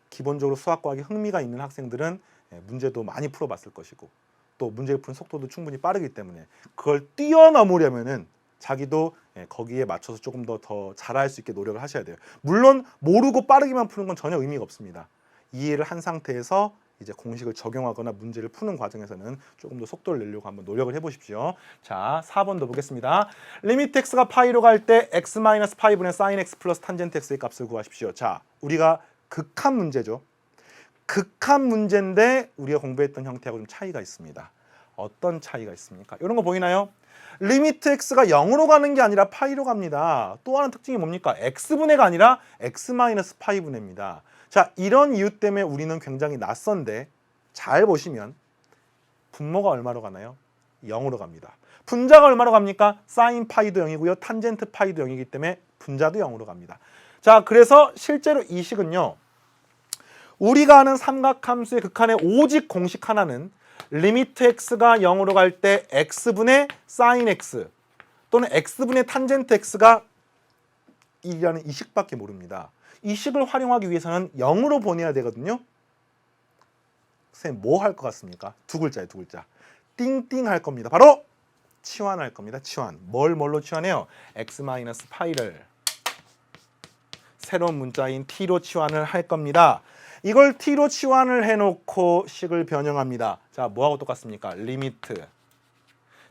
기본적으로 수학과학에 흥미가 있는 학생들은 문제도 많이 풀어봤을 것이고 또 문제를 푸는 속도도 충분히 빠르기 때문에 그걸 뛰어넘으려면은 자기도 거기에 맞춰서 조금 더 잘할 수 있게 노력을 하셔야 돼요. 물론 모르고 빠르게만 푸는 건 전혀 의미가 없습니다. 이해를 한 상태에서 이제 공식을 적용하거나 문제를 푸는 과정에서는 조금 더 속도를 내려고 한번 노력을 해보십시오. 자, 4번도 보겠습니다. 리미트 x가 파이로 갈 때 x-파이분의 sin x 플러스 탄젠트 x의 값을 구하십시오. 자, 우리가 극한 문제죠. 극한 문제인데 우리가 공부했던 형태하고 좀 차이가 있습니다. 어떤 차이가 있습니까? 이런 거 보이나요? 리미트 x가 0으로 가는 게 아니라 파이로 갑니다. 또 하나 특징이 뭡니까? x분해가 아니라 x-파이분해입니다. 자, 이런 이유 때문에 우리는 굉장히 낯선데 잘 보시면 분모가 얼마로 가나요? 0으로 갑니다. 분자가 얼마로 갑니까? 사인 파이도 0이고요. 탄젠트 파이도 0이기 때문에 분자도 0으로 갑니다. 자, 그래서 실제로 이 식은요. 우리가 아는 삼각함수의 극한의 오직 공식 하나는 리미트 x가 0으로 갈 때 x분의 사인 x 또는 x분의 탄젠트 x가 1이라는 이 식밖에 모릅니다. 이 식을 활용하기 위해서는 0으로 보내야 되거든요. 선생님 뭐 할 것 같습니까? 두 글자예요, 두 글자. 띵띵 할 겁니다. 바로 치환할 겁니다. 치환. 뭘로 치환해요? x-파이를 새로운 문자인 t로 치환을 할 겁니다. 이걸 t로 치환을 해놓고 식을 변형합니다. 자, 뭐하고 똑같습니까? 리미트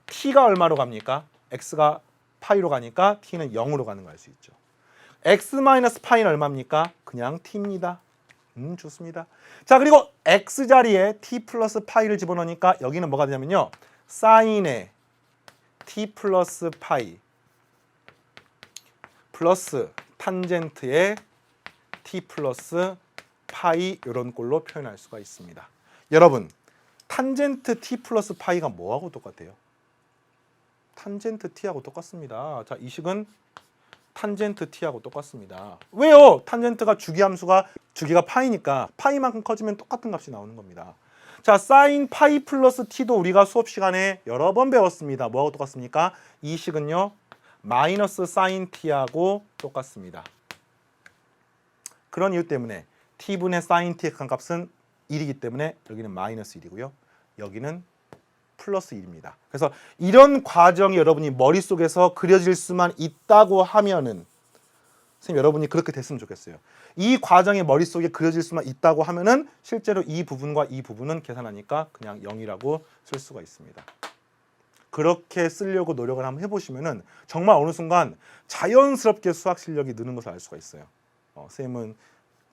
t가 얼마로 갑니까? x가 파이로 가니까 t는 0으로 가는 거 알 수 있죠. x-파이는 얼마입니까? 그냥 t입니다. 좋습니다. 자, 그리고 x 자리에 t 플러스 파이를 집어넣으니까 여기는 뭐가 되냐면요. 사인의 t 플러스 파이 플러스 탄젠트의 t 플러스 파이 이런 꼴로 표현할 수가 있습니다. 여러분, 탄젠트 t 플러스 파이가 뭐하고 똑같아요? 탄젠트 t하고 똑같습니다. 자, 이 식은 탄젠트 t하고 똑같습니다. 왜요? 탄젠트가 주기가 파이니까 파이만큼 커지면 똑같은 값이 나오는 겁니다. 자, 사인 파이 플러스 t도 우리가 수업 시간에 여러 번 배웠습니다. 뭐하고 똑같습니까? 이 식은요. 마이너스 사인 t하고 똑같습니다. 그런 이유 때문에 t분의 사인 t의 값은 1이기 때문에 여기는 마이너스 1이고요. 여기는 플러스 1입니다. 그래서 이런 과정이 여러분이 머릿속에서 그려질 수만 있다고 하면은 선생님 여러분이 그렇게 됐으면 좋겠어요. 이 과정이 머릿속에 그려질 수만 있다고 하면은 실제로 이 부분과 이 부분은 계산하니까 그냥 0이라고 쓸 수가 있습니다. 그렇게 쓰려고 노력을 한번 해보시면은 정말 어느 순간 자연스럽게 수학 실력이 느는 것을 알 수가 있어요. 선생님은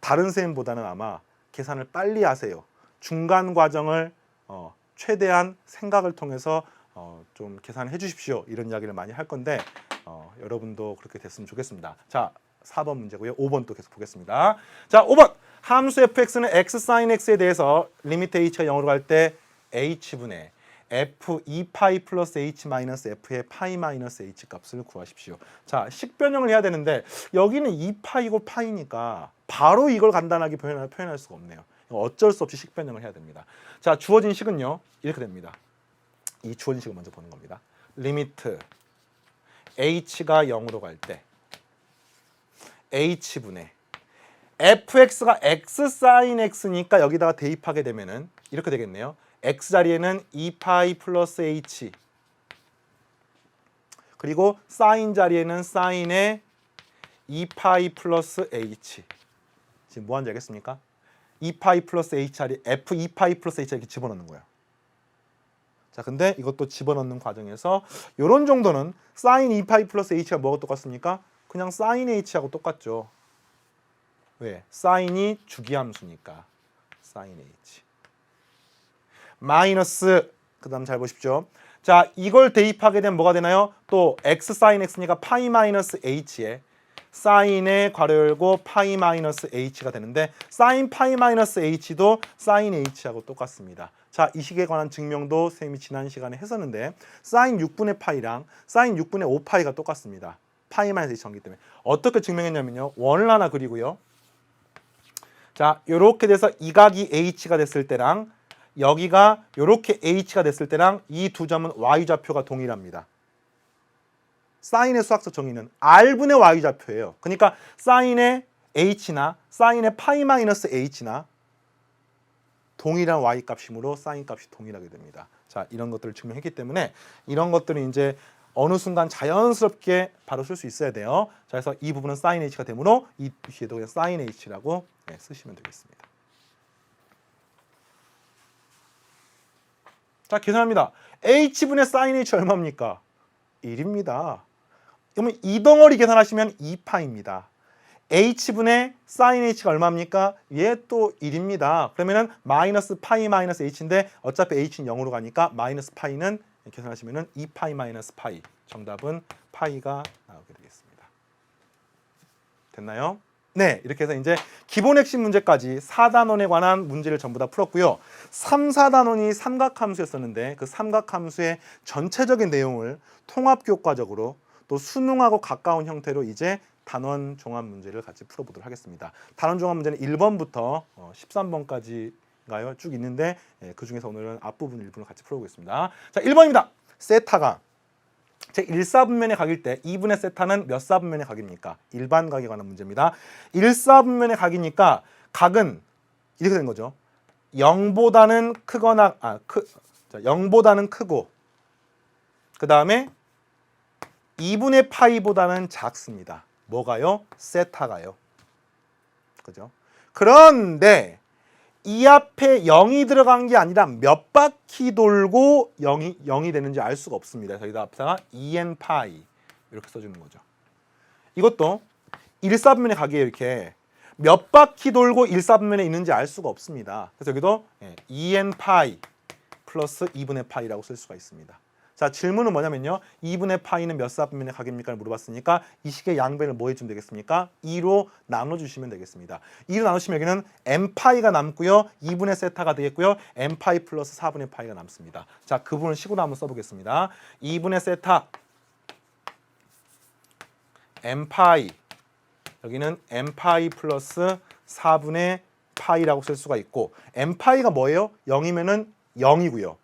다른 선생님보다는 아마 계산을 빨리 하세요. 중간 과정을 최대한 생각을 통해서 좀 계산을 해주십시오. 이런 이야기를 많이 할 건데 여러분도 그렇게 됐으면 좋겠습니다. 자, 4번 문제고요. 5번 또 계속 보겠습니다. 자, 5번 함수 fx는 x sin x에 대해서 리미트 h가 0으로 갈 때 h분의 f 2파이 플러스 h 마이너스 f의 파이 마이너스 h 값을 구하십시오. 자, 식 변형을 해야 되는데 여기는 2파이고 파이니까 바로 이걸 간단하게 표현할 수가 없네요. 어쩔 수 없이 식 변형을 해야 됩니다. 자, 주어진 식은요. 이렇게 됩니다. 이 주어진 식을 먼저 보는 겁니다. 리미트 h가 0으로 갈 때 h분의 fx가 x sin x니까 여기다가 대입하게 되면은 이렇게 되겠네요. x 자리에는 2파이 플러스 h 그리고 sin 자리에는 sin의 2파이 플러스 h 지금 뭐 하는지 알겠습니까? 2파이 플러스 HR이 F 2파이 플러스 HR 이렇게 집어넣는 거예요. 자, 근데 이것도 집어넣는 과정에서 이런 정도는 사인 2파이 플러스 H가 뭐가 똑같습니까? 그냥 사인 H하고 똑같죠. 왜? 사인이 주기함수니까. 사인 H. 마이너스, 그 다음 잘 보십시오. 자, 이걸 대입하게 되면 뭐가 되나요? 또 x 사인 x니까 파이 마이너스 h에 사인의 괄호 열고 파이 마이너스 h가 되는데 사인 파이 마이너스 h도 사인 h하고 똑같습니다. 자, 이 식에 관한 증명도 쌤이 지난 시간에 했었는데 사인 6분의 파이랑 사인 6분의 5파이가 똑같습니다. 파이 마이너스 h 전기 때문에. 어떻게 증명했냐면요. 원을 하나 그리고요. 자, 요렇게 돼서 이 각이 h가 됐을 때랑 여기가 이렇게 h가 됐을 때랑 이 두 점은 y좌표가 동일합니다. 사인의 수학적 정의는 r분의 y좌표예요. 그러니까 사인의 h나 사인의 파이 마이너스 h나 동일한 y 값이므로 사인 값이 동일하게 됩니다. 자, 이런 것들을 증명했기 때문에 이런 것들은 이제 어느 순간 자연스럽게 바로 쓸 수 있어야 돼요. 자, 그래서 이 부분은 사인 h가 되므로 이 뒤에도 그냥 사인 h라고 쓰시면 되겠습니다. 자, 계산합니다. h분의 사인 h 얼마입니까? 1입니다. 그러면 이 덩어리 계산하시면 2파입니다. h분의 사인 h가 얼마입니까? 얘 또 1입니다. 그러면은 마이너스 파이 마이너스 h인데 어차피 h는 0으로 가니까 마이너스 파이는 계산하시면은 2파이 마이너스 파이. 정답은 파이가 나오게 되겠습니다. 됐나요? 네, 이렇게 해서 이제 기본 핵심 문제까지 4단원에 관한 문제를 전부 다 풀었고요. 3, 4단원이 삼각함수였었는데 그 삼각함수의 전체적인 내용을 통합교과적으로 또 수능하고 가까운 형태로 이제 단원 종합 문제를 같이 풀어보도록 하겠습니다. 단원 종합 문제는 1번부터 13번까지가요 쭉 있는데 그 중에서 오늘은 앞부분 일부를 같이 풀어보겠습니다. 자, 1번입니다. 세타가 제 1사분면의 각일 때 2분의 세타는 몇 사분면의 각입니까? 일반 각에 관한 문제입니다. 1사분면의 각이니까 각은 이렇게 된 거죠. 0보다는 크거나 0보다는 크고 그 다음에 2분의 파이보다는 작습니다. 뭐가요? 세타가요. 그죠? 그런데 이 앞에 0이 들어간 게 아니라 몇 바퀴 돌고 0이 되는지 알 수가 없습니다. 저희가 앞에다가 2n 파이 이렇게 써주는 거죠. 이것도 1사분면의 각이에요. 이렇게 몇 바퀴 돌고 1사분면에 있는지 알 수가 없습니다. 그래서 여기도 2n 파이 플러스 2분의 파이라고 쓸 수가 있습니다. 자, 질문은 뭐냐면요. 2분의 파이는 몇 사분면의 각입니까? 물어봤으니까 이 식의 양변을 뭐 해주면 되겠습니까? 2로 나눠주시면 되겠습니다. 2로 나누시면 여기는 n파이가 남고요. 2분의 세타가 되겠고요. n파이 플러스 4분의 파이가 남습니다. 자, 그 부분을 식으로 한번 써보겠습니다. 2분의 세타 n파이 여기는 n파이 플러스 4분의 파이라고 쓸 수가 있고 n파이가 뭐예요? 0이면은 0이고요.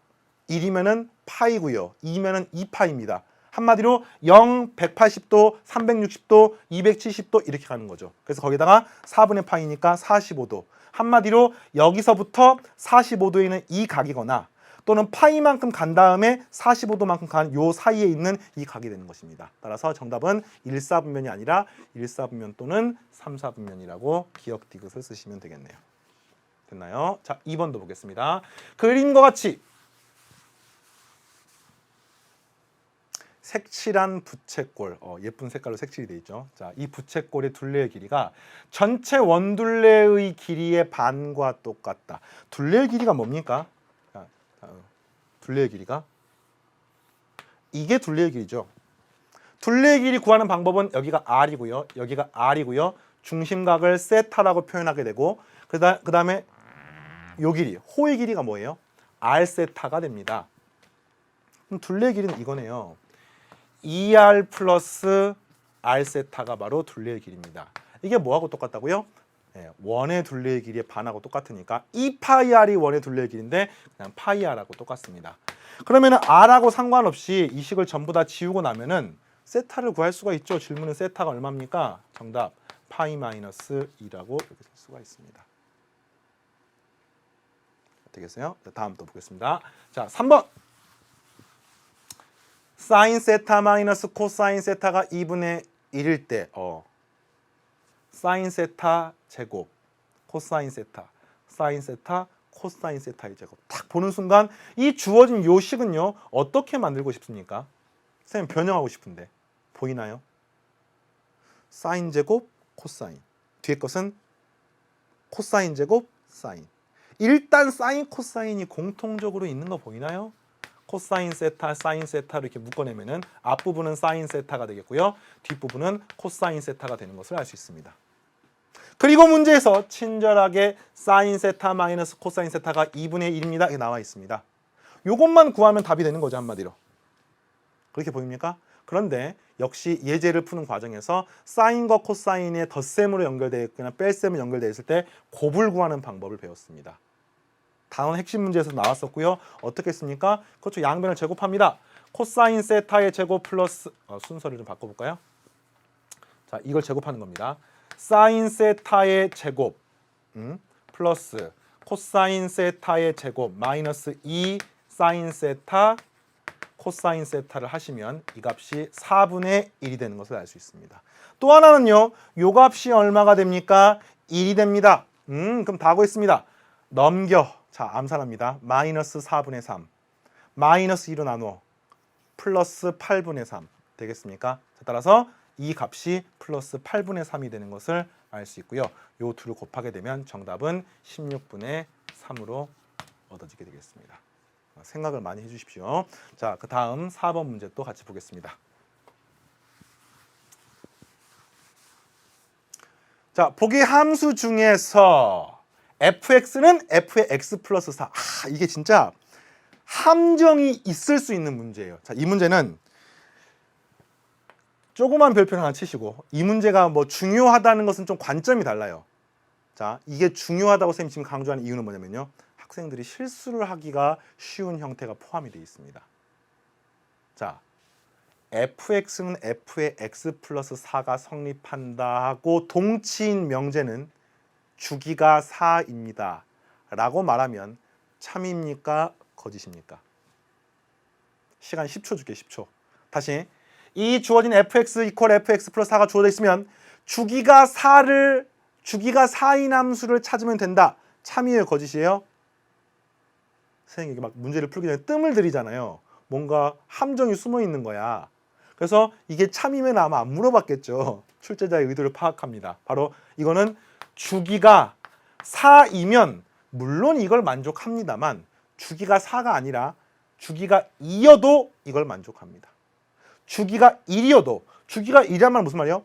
1이면은 파이고요. 2면은 2파입니다. 한마디로 0, 180도, 360도, 270도 이렇게 가는 거죠. 그래서 거기다가 4분의 파이니까 45도. 한마디로 여기서부터 45도에 있는 이 각이거나 또는 파이만큼 간 다음에 45도만큼 간 요 사이에 있는 이 각이 되는 것입니다. 따라서 정답은 1사분면이 아니라 1사분면 또는 3사분면이라고 기억 디귿을 쓰시면 되겠네요. 됐나요? 자, 2번도 보겠습니다. 그림과 같이 색칠한 부채꼴, 예쁜 색깔로 색칠이 되어 있죠. 자, 이 부채꼴의 둘레의 길이가 전체 원둘레의 길이의 반과 똑같다. 둘레의 길이가 뭡니까? 자, 둘레의 길이가 이게 둘레의 길이죠. 둘레의 길이 구하는 방법은 여기가 r이고요. 여기가 r이고요. 중심각을 세타라고 표현하게 되고 그 다음에 요 길이, 호의 길이가 뭐예요? r 세타가 됩니다. 그럼 둘레의 길이는 이거네요. 2r 플러스 r 세타가 바로 둘레의 길이입니다. 이게 뭐하고 똑같다고요? 원의 둘레의 길이의 반하고 똑같으니까 2파이 r이 원의 둘레의 길인데 그냥 파이 r하고 똑같습니다. 그러면은 r하고 상관없이 이 식을 전부 다 지우고 나면은 세타를 구할 수가 있죠. 질문은 세타가 얼마입니까? 정답 파이 마이너스 2라고 이렇게 쓸 수가 있습니다. 되겠어요? 다음 또 보겠습니다. 자, 3번. 사인 세타 마이너스 코사인 세타가 2분의 1일 때 사인 세타 제곱 코사인 세타 사인 세타, 코사인 세타의 제곱. 딱 보는 순간 이 주어진 요 식은요 어떻게 만들고 싶습니까? 선생님 변형하고 싶은데 보이나요? 사인 제곱, 코사인. 뒤에 것은 코사인 제곱, 사인. 일단 사인, 코사인이 공통적으로 있는 거 보이나요? 코사인 세타, 사인 세타를 이렇게 묶어내면은 앞부분은 사인 세타가 되겠고요. 뒷부분은 코사인 세타가 되는 것을 알 수 있습니다. 그리고 문제에서 친절하게 사인 세타 마이너스 코사인 세타가 2분의 1입니다. 이렇게 나와 있습니다. 이것만 구하면 답이 되는 거죠, 한마디로. 그렇게 보입니까? 그런데 역시 예제를 푸는 과정에서 사인과 코사인의 덧셈으로 연결되어 있거나 뺄셈으로 연결되어 있을 때 곱을 구하는 방법을 배웠습니다. 단원 핵심 문제에서 나왔었고요. 어떻게 했습니까? 그렇죠. 양변을 제곱합니다. 코사인 세타의 제곱 플러스 순서를 좀 바꿔볼까요? 자, 이걸 제곱하는 겁니다. 사인 세타의 제곱 플러스 코사인 세타의 제곱 마이너스 2 사인 세타 코사인 세타를 하시면 이 값이 4분의 1이 되는 것을 알 수 있습니다. 또 하나는요. 요 값이 얼마가 됩니까? 1이 됩니다. 그럼 다 하고 있습니다. 넘겨. 자, 암산합니다. 마이너스 4분의 3 마이너스 2로 나누어 플러스 8분의 3 되겠습니까? 자, 따라서 이 값이 플러스 8분의 3이 되는 것을 알 수 있고요. 요 둘을 곱하게 되면 정답은 16분의 3으로 얻어지게 되겠습니다. 생각을 많이 해주십시오. 자, 그 다음 4번 문제 또 같이 보겠습니다. 자, 보기 함수 중에서 fx는 f의 x 플러스 4. 이게 진짜 함정이 있을 수 있는 문제예요. 자, 이 문제는 조그만 별표 하나 치시고 이 문제가 뭐 중요하다는 것은 좀 관점이 달라요. 자, 이게 중요하다고 선생님이 지금 강조하는 이유는 뭐냐면요. 학생들이 실수를 하기가 쉬운 형태가 포함이 되어 있습니다. 자, fx는 f의 x 플러스 4가 성립한다 하고 동치인 명제는 주기가 4입니다. 라고 말하면 참입니까? 거짓입니까? 시간 10초 줄게, 10초. 다시. 이 주어진 fx 이퀄 fx 플러스 4가 주어져 있으면 주기가 4인 함수를 찾으면 된다. 참이에요, 거짓이에요? 선생님이 막 문제를 풀기 전에 뜸을 들이잖아요. 뭔가 함정이 숨어 있는 거야. 그래서 이게 참이면 아마 안 물어봤겠죠. 출제자의 의도를 파악합니다. 바로 이거는 주기가 4이면 물론 이걸 만족합니다만 주기가 4가 아니라 주기가 2여도 이걸 만족합니다. 주기가 1이어도 주기가 1이란 말은 무슨 말이에요?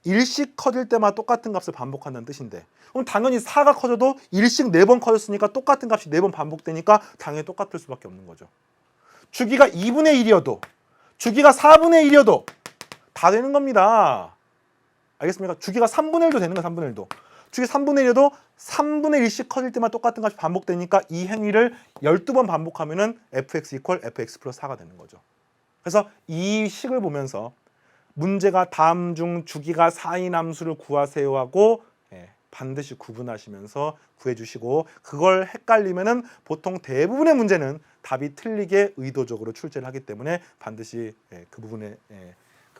1씩 커질 때마다 똑같은 값을 반복한다는 뜻인데 그럼 당연히 4가 커져도 1씩 4번 커졌으니까 똑같은 값이 4번 반복되니까 당연히 똑같을 수밖에 없는 거죠. 주기가 2분의 1이어도 주기가 4분의 1이어도 다 되는 겁니다. 알겠습니까? 주기가 3분의 1도 되는 거야. 3분의 1도. 주기 3분의 1이어도 3분의 1씩 커질 때마다 똑같은 값이 반복되니까 이 행위를 12번 반복하면은 fx 이퀄 fx 플러스 4가 되는 거죠. 그래서 이 식을 보면서 문제가 다음 중 주기가 4인 함수를 구하세요 하고 반드시 구분하시면서 구해주시고 그걸 헷갈리면은 보통 대부분의 문제는 답이 틀리게 의도적으로 출제를 하기 때문에 반드시 그 부분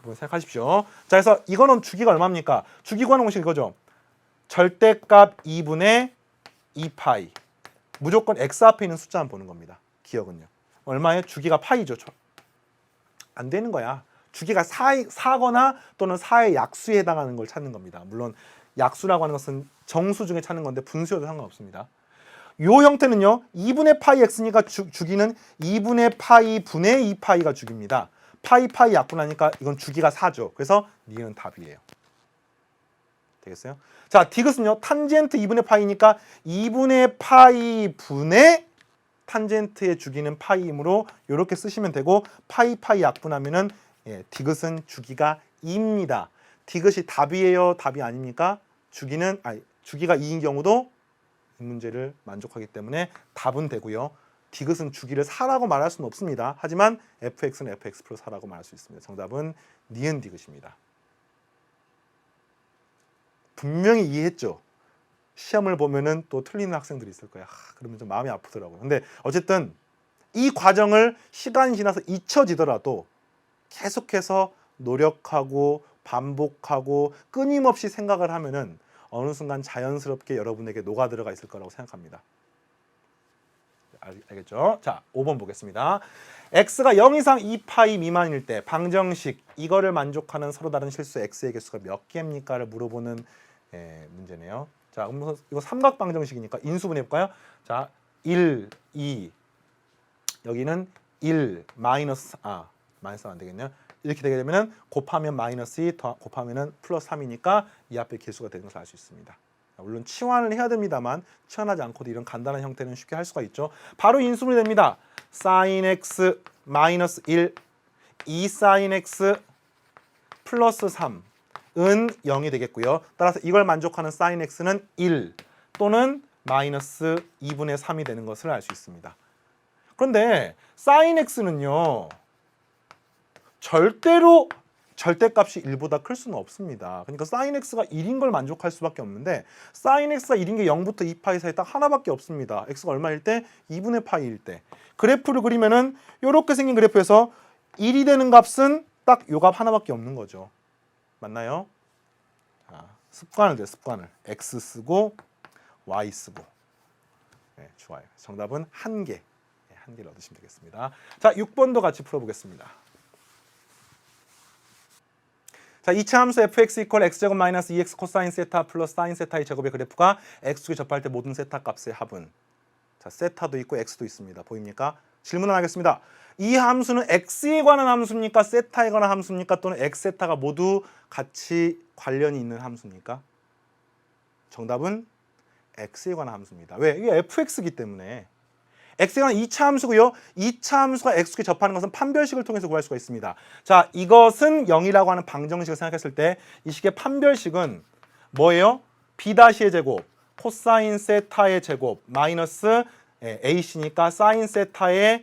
생각하십시오. 자, 그래서 이거는 주기가 얼마입니까? 주기 구하는 공식 이거죠. 절대값 2분의 2파이. 무조건 x 앞에 있는 숫자만 보는 겁니다. 기억은요. 얼마예요? 주기가 파이죠. 안 되는 거야. 주기가 4거나 또는 4의 약수에 해당하는 걸 찾는 겁니다. 물론 약수라고 하는 것은 정수 중에 찾는 건데 분수여도 상관없습니다. 요 형태는요. 2분의 파이 x니까 주기는 2분의 파이 분의 2파이가 주기입니다. 파이 약분하니까 이건 주기가 4죠. 그래서 니은 답이에요. 되겠어요? 자, 디귿은요. 탄젠트 2분의 파이니까 2분의 파이 분의 탄젠트의 주기는 파이이므로 이렇게 쓰시면 되고 파이 약분하면은 디귿은 주기가 2입니다. 디귿이 답이에요? 답이 아닙니까? 주기가 2인 경우도 이 문제를 만족하기 때문에 답은 되고요. 디귿은 주기를 4라고 말할 수는 없습니다. 하지만 fx는 fx 플러스 4라고 말할 수 있습니다. 정답은 니은 디귿입니다. 분명히 이해했죠? 시험을 보면은 또 틀리는 학생들이 있을 거야. 그러면 좀 마음이 아프더라고요. 근데 어쨌든 이 과정을 시간이 지나서 잊혀지더라도 계속해서 노력하고 반복하고 끊임없이 생각을 하면은 어느 순간 자연스럽게 여러분에게 녹아 들어가 있을 거라고 생각합니다. 알겠죠? 자, 5번 보겠습니다. x가 0 이상 2파이 미만일 때 방정식 이거를 만족하는 서로 다른 실수 x의 개수가 몇 개입니까를 물어보는 문제네요. 자, 그럼 이거 삼각 방정식이니까 인수분해 해볼까요? 자, 1, 2 여기는 1 마이너스 마이너스 안 되겠네요. 이렇게 되게 되면은 곱하면 마이너스 2 곱하면은 플러스 3이니까 이 앞에 개수가 되는 것을 알 수 있습니다. 물론 치환을 해야 됩니다만 치환하지 않고도 이런 간단한 형태는 쉽게 할 수가 있죠. 바로 인수분해 됩니다. sin x 마이너스 1 2 sin x 플러스 3은 0이 되겠고요. 따라서 이걸 만족하는 sin x는 1 또는 마이너스 2분의 3이 되는 것을 알 수 있습니다. 그런데 sin x는요. 절대로 절대값이 1보다 클 수는 없습니다. 그러니까 sin x가 1인 걸 만족할 수밖에 없는데 sin x가 1인 게 0부터 2파이 사이 딱 하나밖에 없습니다. x가 얼마일 때? 2분의 파이일 때. 그래프를 그리면은 이렇게 생긴 그래프에서 1이 되는 값은 딱 요 값 하나밖에 없는 거죠. 맞나요? 자, 습관을 돼요. 습관을. x 쓰고 y 쓰고. 네, 좋아요. 정답은 1개. 네, 1개를 얻으시면 되겠습니다. 자, 6번도 같이 풀어보겠습니다. 자, 이차 함수 fx 이퀄 x제곱 마이너스 2x 코사인 세타 플러스 사인 세타의 제곱의 그래프가 x축에 접할 때 모든 세타 값의 합은. 자, 세타도 있고 x도 있습니다. 보입니까? 질문 하겠습니다. 이 함수는 x에 관한 함수입니까? 세타에 관한 함수입니까? 또는 x세타가 모두 같이 관련이 있는 함수입니까? 정답은 x에 관한 함수입니다. 왜? 이게 fx이기 때문에. x에 관한 2차 함수고요. 2차 함수가 x축에 접하는 것은 판별식을 통해서 구할 수가 있습니다. 자, 이것은 0이라고 하는 방정식을 생각했을 때 이 식의 판별식은 뭐예요? b-의 제곱, 코사인 세타의 제곱, 마이너스 ac니까 사인 세타의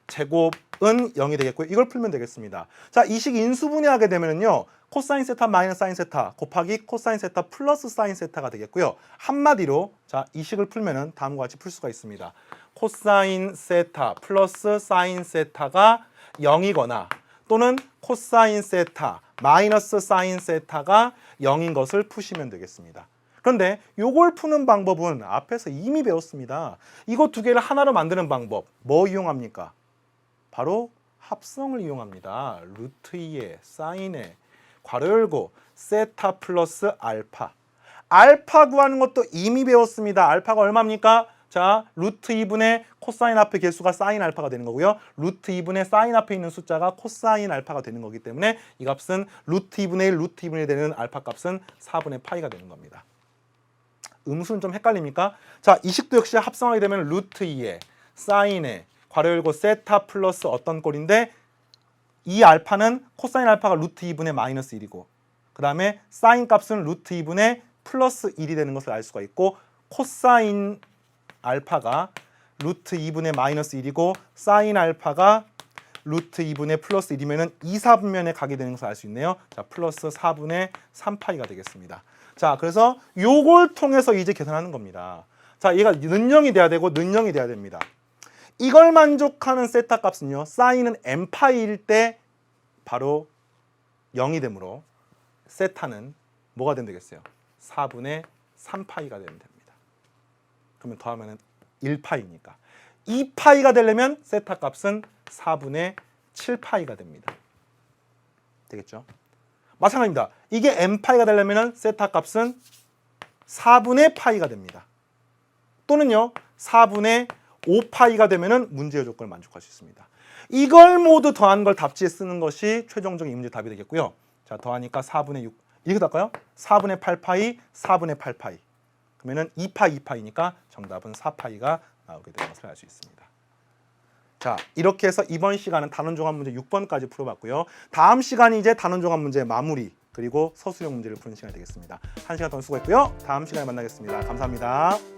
제곱은 0이 되겠고요. 이걸 풀면 되겠습니다. 자, 이 식 인수분해하게 되면요. 코사인 세타 마이너스 사인 세타 곱하기 코사인 세타 플러스 사인 세타가 되겠고요. 한마디로 자, 이 식을 풀면은 다음과 같이 풀 수가 있습니다. 코사인 세타 플러스 사인 세타가 0이거나 또는 코사인 세타 마이너스 사인 세타가 0인 것을 푸시면 되겠습니다. 그런데 요걸 푸는 방법은 앞에서 이미 배웠습니다. 이거 두 개를 하나로 만드는 방법 뭐 이용합니까? 바로 합성을 이용합니다. 루트 2에 사인에 괄호 열고 세타 플러스 알파. 알파 구하는 것도 이미 배웠습니다. 알파가 얼마입니까? 자, 루트 2분의 코사인 앞에 개수가 사인 알파가 되는 거고요. 루트 2분의 사인 앞에 있는 숫자가 코사인 알파가 되는 거기 때문에 이 값은 루트 2분의 1, 루트 2분의 1 되는 알파 값은 4분의 파이가 되는 겁니다. 음수는 좀 헷갈립니까? 자, 이 식도 역시 합성하게 되면 루트 2에 사인에 괄호 열고 세타 플러스 어떤 꼴인데 이 알파는 코사인 알파가 루트 2분의 마이너스 1이고 그 다음에 사인 값은 루트 2분의 플러스 1이 되는 것을 알 수가 있고 코사인 알파가 루트 2분의 마이너스 1이고 사인 알파가 루트 2분의 플러스 1이면 2, 4분면에 가게 되는 것을 알 수 있네요. 자, 플러스 4분의 3파이가 되겠습니다. 자, 그래서 요걸 통해서 이제 계산하는 겁니다. 자, 얘가 는영이 돼야 되고 는영이 돼야 됩니다. 이걸 만족하는 세타 값은요. 사인은 n파이일 때 바로 0이 되므로 세타는 뭐가 되면 되겠어요? 4분의 3파이가 되면 됩니다. 그러면 더하면 1파이니까. 2파이가 되려면 세타 값은 4분의 7파이가 됩니다. 되겠죠? 마찬가지입니다. 이게 n파이가 되려면 세타 값은 4분의 파이가 됩니다. 또는요. 4분의 5파이가 되면은 문제의 조건을 만족할 수 있습니다. 이걸 모두 더한 걸 답지에 쓰는 것이 최종적인 이 문제 답이 되겠고요. 자, 더하니까 4분의 6 이렇게 할까요? 4분의 8파이, 4분의 8파이. 그러면은 2파이, 2파이니까 정답은 4파이가 나오게 되는 것을 알 수 있습니다. 자, 이렇게 해서 이번 시간은 단원종합 문제 6번까지 풀어봤고요. 다음 시간이 이제 단원종합 문제 마무리 그리고 서술형 문제를 푸는 시간이 되겠습니다. 1시간 동안 수고했고요. 다음 시간에 만나겠습니다. 감사합니다.